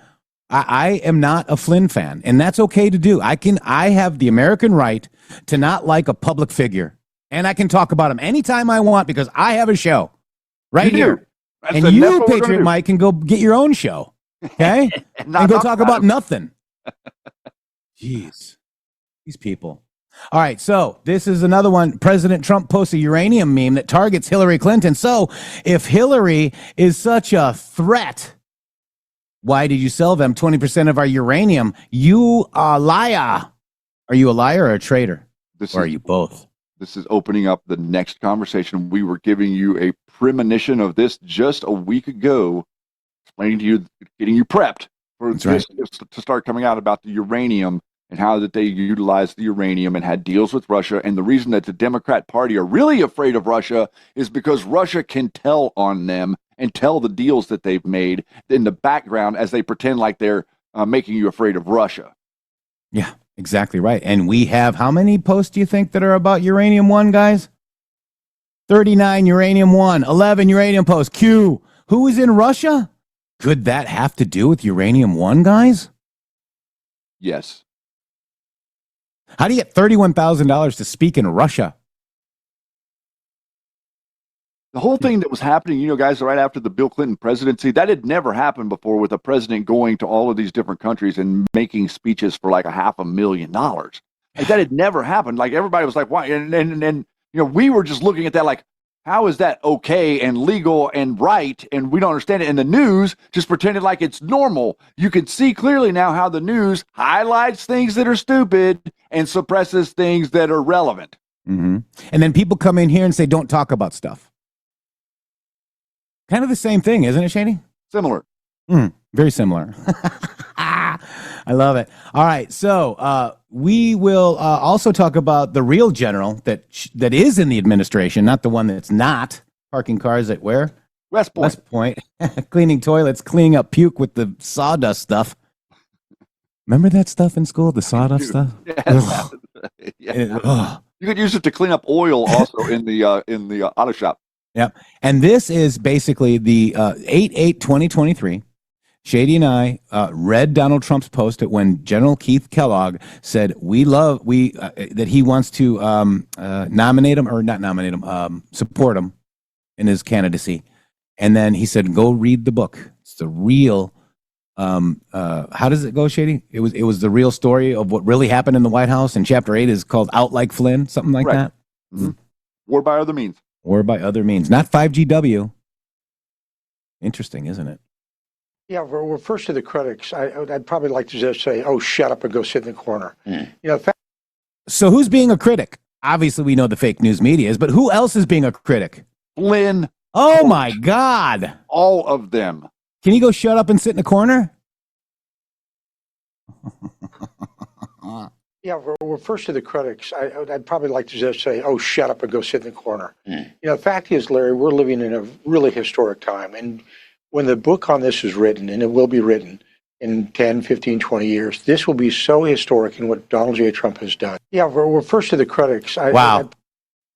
I am not a Flynn fan, and that's okay to do. I have the American right to not like a public figure, and I can talk about him anytime I want because I have a show right here. And you, Patriot Mike, can go get your own show. Okay, and go talk about nothing. Jeez, these people. All right, so this is another one. President Trump posts a uranium meme that targets Hillary Clinton. So if Hillary is such a threat, why did you sell them 20% of our uranium? You a liar. Are you a liar or a traitor? Or are you both? This is opening up the next conversation. We were giving you a premonition of this just a week ago, explaining to you, getting you prepped for this to start coming out about the uranium and how that they utilized the uranium and had deals with Russia. And the reason that the Democrat Party are really afraid of Russia is because Russia can tell on them and tell the deals that they've made in the background as they pretend like they're making you afraid of Russia. Yeah, exactly right. And we have how many posts do you think that are about Uranium One, guys? 39 Uranium One, 11 Uranium posts. Q, who is in Russia? Could that have to do with Uranium One, guys? Yes. How do you get $31,000 to speak in Russia? The whole thing that was happening, guys, right after the Bill Clinton presidency, that had never happened before with a president going to all of these different countries and making speeches for like $500,000. Like that had never happened. Like everybody was like, why? And we were just looking at that like, how is that okay and legal and right? And we don't understand it. And the news just pretended like it's normal. You can see clearly now how the news highlights things that are stupid and suppresses things that are relevant. Mm-hmm. And then people come in here and say, don't talk about stuff. Kind of the same thing, isn't it, Shady? Similar. Very similar. I love it. All right. So we will also talk about the real general that is in the administration, not the one that's not parking cars at where? West Point. Cleaning toilets, cleaning up puke with the sawdust stuff. Remember that stuff in school, the sawdust stuff? Yeah. You could use it to clean up oil also in the auto shop. Yep. And this is basically the 8/8/2023. Shady and I read Donald Trump's post at when General Keith Kellogg said that he wants to nominate him or not nominate him, support him in his candidacy. And then he said, go read the book. It's the real how does it go, Shady? It was the real story of what really happened in the White House, and chapter 8 is called Out Like Flynn, something like that. Mm-hmm. War by other means. Or by other means, not 5GW. Interesting, isn't it? Yeah, well, first to the critics, I'd probably like to just say, oh, shut up and go sit in the corner. So who's being a critic? Obviously, we know the fake news media is, but who else is being a critic? Flynn. Oh, my God. All of them. Can you go shut up and sit in the corner? Yeah, well, first to the critics, I'd probably like to just say, oh, shut up and go sit in the corner. You know, the fact is, Larry, we're living in a really historic time. And when the book on this is written, and it will be written in 10, 15, 20 years, this will be so historic in what Donald J. Trump has done. Yeah, well, first to the critics. Wow.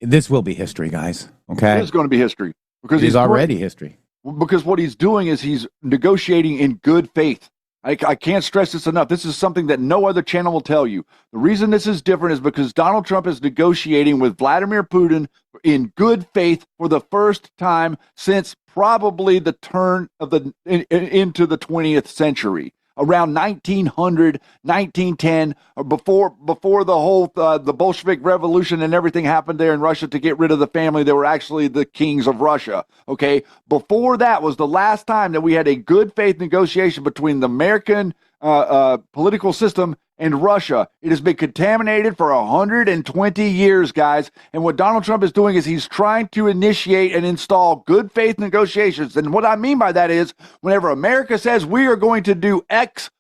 This will be history, guys. Okay. It is going to be history. Because he's already history. Because what he's doing is he's negotiating in good faith. I can't stress this enough. This is something that no other channel will tell you. The reason this is different is because Donald Trump is negotiating with Vladimir Putin in good faith for the first time since probably the turn of into the 20th century. Around 1900, 1910, or before the whole the Bolshevik Revolution and everything happened there in Russia to get rid of the family that were actually the kings of Russia. Okay, before that was the last time that we had a good faith negotiation between the American political system and Russia. It has been contaminated for 120 years, guys. And what Donald Trump is doing is he's trying to initiate and install good faith negotiations. And what I mean by that is whenever America says we are going to do X,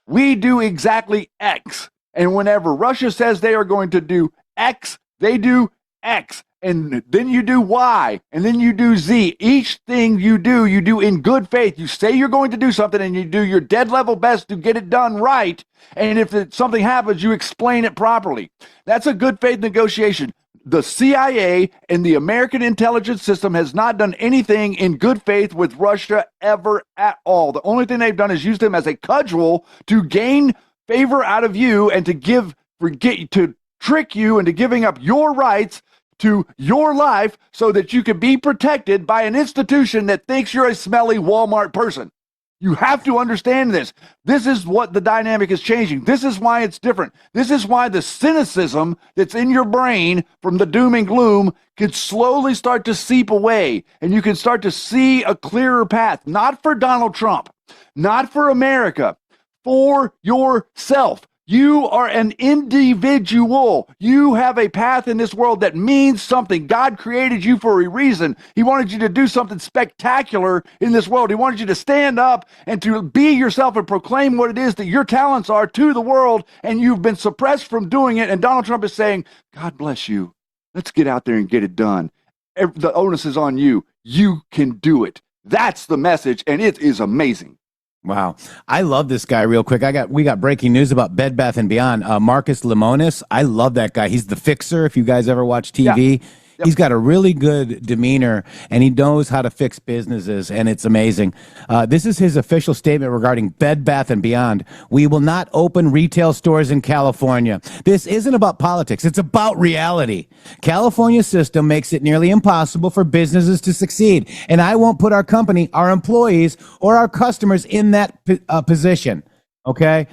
we do exactly X. And whenever Russia says they are going to do X, they do X. And then you do Y, and then you do Z. Each thing you do in good faith. You say you're going to do something, and you do your dead level best to get it done right. And if something happens, you explain it properly. That's a good faith negotiation. The CIA and the American intelligence system has not done anything in good faith with Russia ever at all. The only thing they've done is use them as a cudgel to gain favor out of you and to trick you into giving up your rights to your life so that you can be protected by an institution that thinks you're a smelly Walmart person. You have to understand this. This is what the dynamic is changing. This is why it's different. This is why the cynicism that's in your brain from the doom and gloom can slowly start to seep away, and you can start to see a clearer path, not for Donald Trump, not for America, for yourself. You are an individual. You have a path in this world that means something. God created you for a reason. He wanted you to do something spectacular in this world. He wanted you to stand up and to be yourself and proclaim what it is that your talents are to the world, and you've been suppressed from doing it. And Donald Trump is saying, God bless you. Let's get out there and get it done. The onus is on you. You can do it. That's the message, and it is amazing. Wow. I love this guy real quick. We got breaking news about Bed Bath & Beyond. Marcus Lemonis. I love that guy. He's the fixer. If you guys ever watch TV, Yep. He's got a really good demeanor, and he knows how to fix businesses, and it's amazing. This is his official statement regarding Bed Bath & Beyond. We will not open retail stores in California. This isn't about politics. It's about reality. California's system makes it nearly impossible for businesses to succeed, and I won't put our company, our employees, or our customers in that position, okay?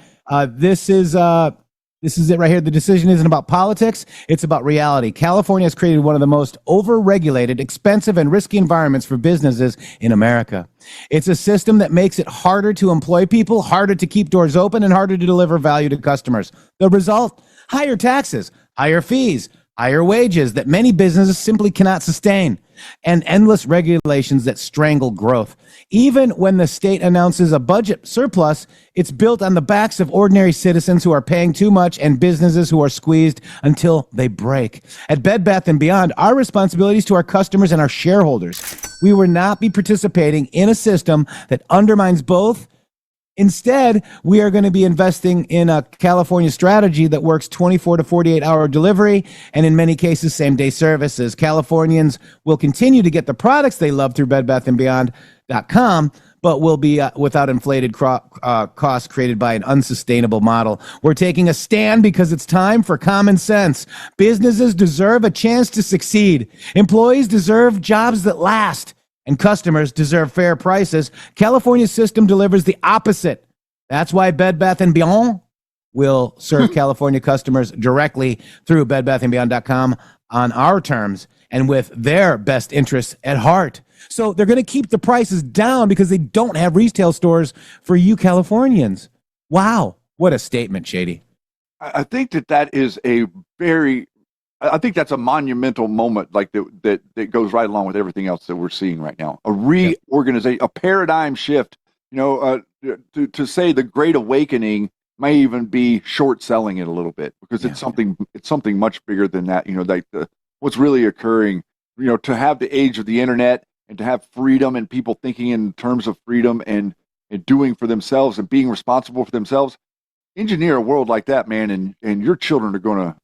This is it right here. The decision isn't about politics. It's about reality. California has created one of the most over-regulated, expensive, and risky environments for businesses in America. It's a system that makes it harder to employ people, harder to keep doors open, and harder to deliver value to customers. The result? Higher taxes, higher fees, higher wages that many businesses simply cannot sustain, and endless regulations that strangle growth. Even when the state announces a budget surplus, it's built on the backs of ordinary citizens who are paying too much and businesses who are squeezed until they break. At Bed Bath & Beyond, our responsibility is to our customers and our shareholders. We will not be participating in a system that undermines both. Instead, we are going to be investing in a California strategy that works 24 to 48-hour delivery and in many cases, same-day services. Californians will continue to get the products they love through bedbathandbeyond.com, but will be without inflated costs created by an unsustainable model. We're taking a stand because it's time for common sense. Businesses deserve a chance to succeed. Employees deserve jobs that last. And customers deserve fair prices. California's system delivers the opposite. That's why Bed Bath & Beyond will serve California customers directly through bedbathandbeyond.com on our terms and with their best interests at heart. So they're going to keep the prices down because they don't have retail stores for you Californians. Wow. What a statement, Shady. I think that is I think that's a monumental moment, like that goes right along with everything else that we're seeing right now. A reorganization, a paradigm shift. You know, to say the Great Awakening may even be short selling it a little bit, because it's something much bigger than that. Like what's really occurring, to have the age of the internet and to have freedom and people thinking in terms of freedom and doing for themselves and being responsible for themselves. Engineer a world like that, man, and your children are gonna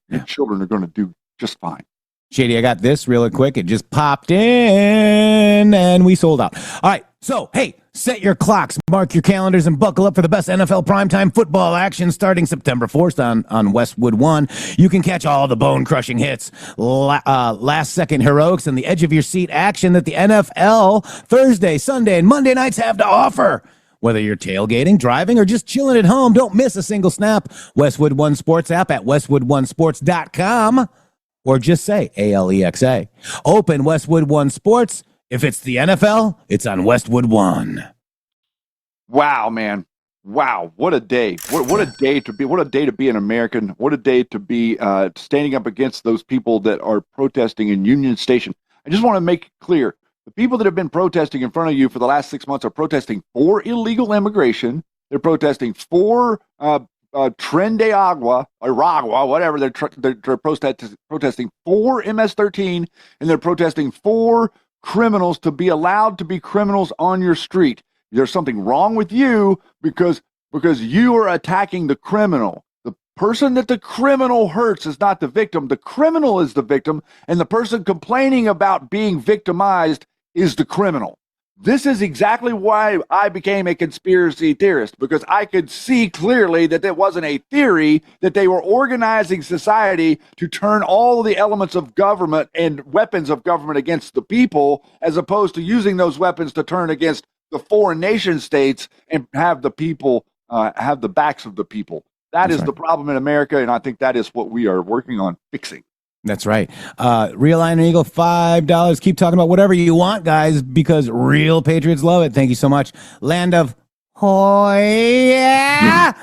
do just fine. Shady, I got this really quick. It just popped in and we sold out. All right. So, hey, set your clocks, mark your calendars, and buckle up for the best NFL primetime football action starting September 4th on Westwood One. You can catch all the bone-crushing hits, last-second heroics, and the edge-of-your-seat action that the NFL Thursday, Sunday, and Monday nights have to offer. Whether you're tailgating, driving, or just chilling at home, don't miss a single snap. Westwood One Sports app at westwoodonesports.com. Or just say ALEXA. Open Westwood One Sports. If it's the NFL, it's on Westwood One. Wow, man. Wow. What a day. What a day to be an American. What a day to be standing up against those people that are protesting in Union Station. I just want to make it clear. The people that have been protesting in front of you for the last 6 months are protesting for illegal immigration. They're protesting for Tren de Agua, Aragua, whatever. They're protesting for MS-13, and they're protesting for criminals to be allowed to be criminals on your street. There's something wrong with you because you are attacking the criminal. The person that the criminal hurts is not the victim. The criminal is the victim, and the person complaining about being victimized is the criminal. This is exactly why I became a conspiracy theorist, because I could see clearly that it wasn't a theory, that they were organizing society to turn all the elements of government and weapons of government against the people, as opposed to using those weapons to turn against the foreign nation states and have the people have the backs of the people. That's the problem in America, and I think that is what we are working on fixing. That's right. Real Iron Eagle, $5. Keep talking about whatever you want, guys, because real patriots love it. Thank you so much. Land of Hoya.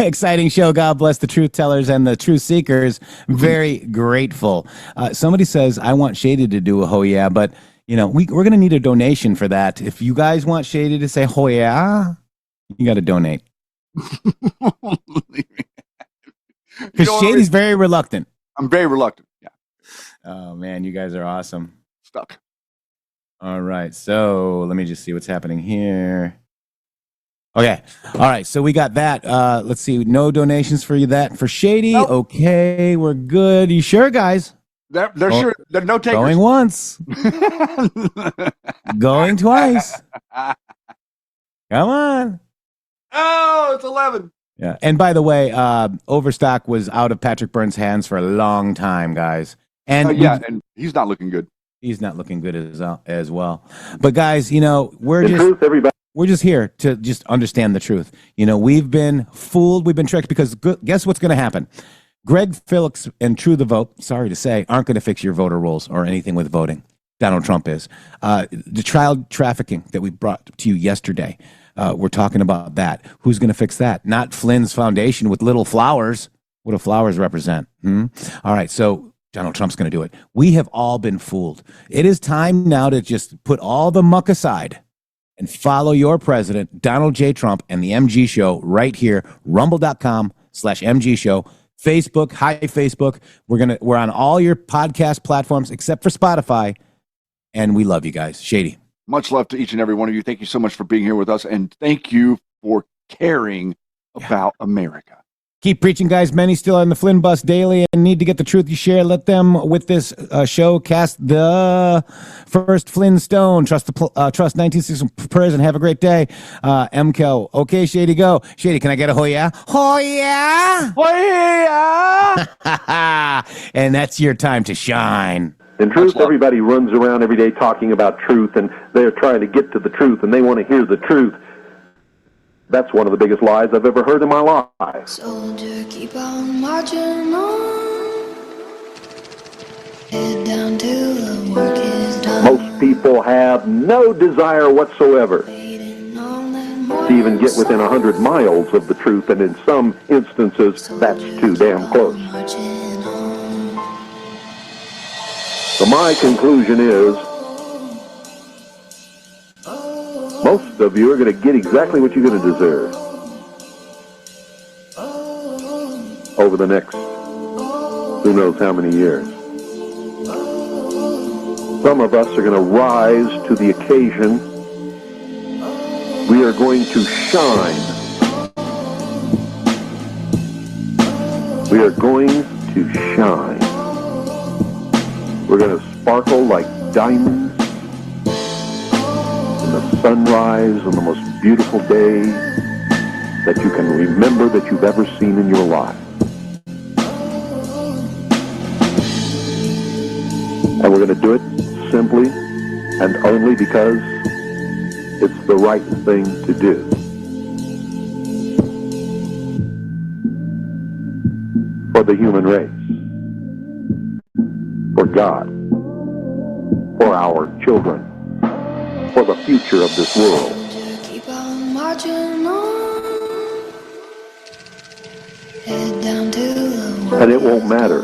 Exciting show. God bless the truth tellers and the truth seekers. Very grateful. Somebody says, I want Shady to do a Hoya, but we're going to need a donation for that. If you guys want Shady to say Hoya, you got to donate. Because Shady's very reluctant. I'm very reluctant. Yeah. Oh, man, you guys are awesome. Stuck. All right. So let me just see what's happening here. Okay. All right. So we got that. Let's see. No donations for you. That for Shady. Nope. Okay. We're good. You sure, guys? They're sure. There are no takers. Going once. Going twice. Come on. Oh, it's 11. Yeah. And by the way, Overstock was out of Patrick Byrne's hands for a long time, guys. And and he's not looking good. He's not looking good as well. But guys, we're just here to just understand the truth. We've been fooled, we've been tricked, because guess what's going to happen? Greg Phillips and True the Vote, sorry to say, aren't going to fix your voter rolls or anything with voting. Donald Trump is. The child trafficking that we brought to you yesterday. We're talking about that. Who's going to fix that? Not Flynn's Foundation with little flowers. What do flowers represent? All right, so Donald Trump's going to do it. We have all been fooled. It is time now to just put all the muck aside and follow your president, Donald J. Trump, and the MG Show right here, rumble.com/MG Show. Facebook, hi Facebook. We're on all your podcast platforms except for Spotify, and we love you guys. Shady. Much love to each and every one of you. Thank you so much for being here with us, and thank you for caring about America. Keep preaching, guys. Many still on the Flynn bus daily and need to get the truth you share. Let them, with this show, cast the first Flynn stone. Trust 1960 prayers and have a great day. MKO. Okay, Shady, go. Shady, can I get a Hoya? Hoya! Hoya! And that's your time to shine. In truth, everybody runs around every day talking about truth, and they're trying to get to the truth, and they want to hear the truth. That's one of the biggest lies I've ever heard in my life. Soldier, keep on marching on. Head down till the work is done. Most people have no desire whatsoever to even get within 100 miles of the truth, and in some instances, that's too damn close. So my conclusion is, most of you are going to get exactly what you're going to deserve. over the next who knows how many years. Some of us are going to rise to the occasion. We are going to shine. We are going to shine. We're going to sparkle like diamonds in the sunrise on the most beautiful day that you can remember that you've ever seen in your life. And we're going to do it simply and only because it's the right thing to do. For the human race. For God. For our children. For the future of this world. Keep on marching on. Head down to the And it won't matter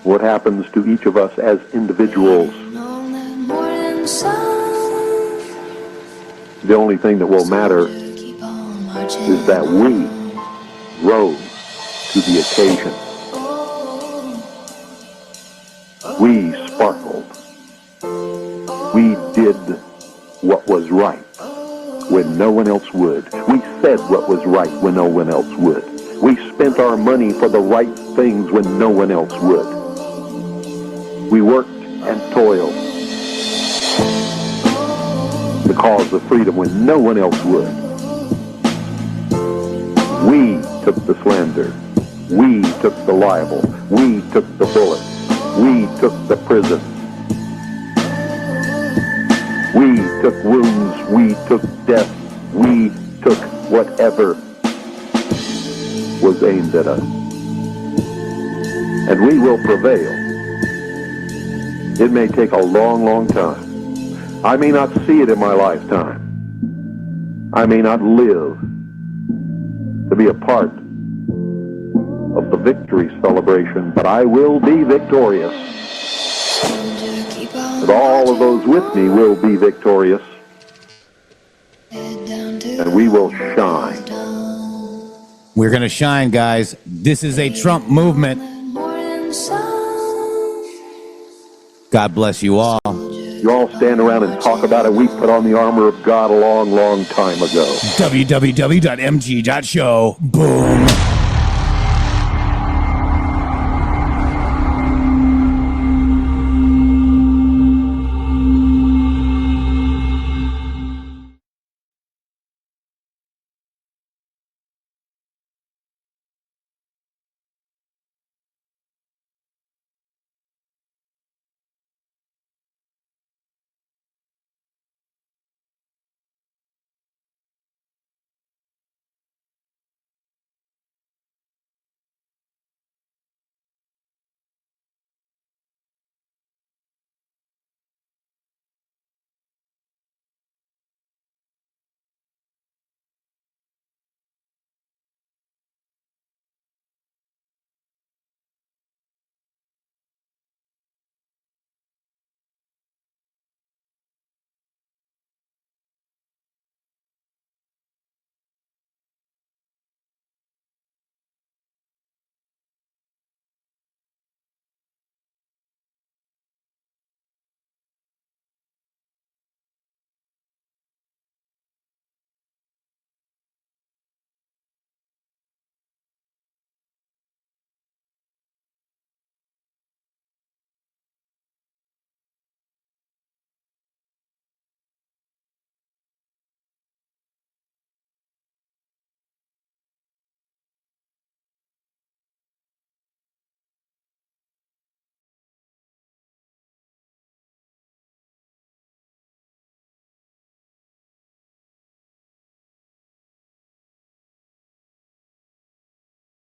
what happens to each of us as individuals. The only thing that will matter is that we rose to the occasion. We sparkled. We did what was right when no one else would. We said what was right when no one else would. We spent our money for the right things when no one else would. We worked and toiled the cause of freedom when no one else would. We took the slander. We took the libel. We took the bullet. We took the prison. We took wounds. We took death. We took whatever was aimed at us. And we will prevail. It may take a long, long time. I may not see it in my lifetime. I may not live to be a part of the victory celebration, but I will be victorious. And all of those with me will be victorious. And we will shine. We're going to shine, guys. This is a Trump movement. God bless you all. You all stand around and talk about it. We put on the armor of God a long, long time ago. www.mg.show. Boom.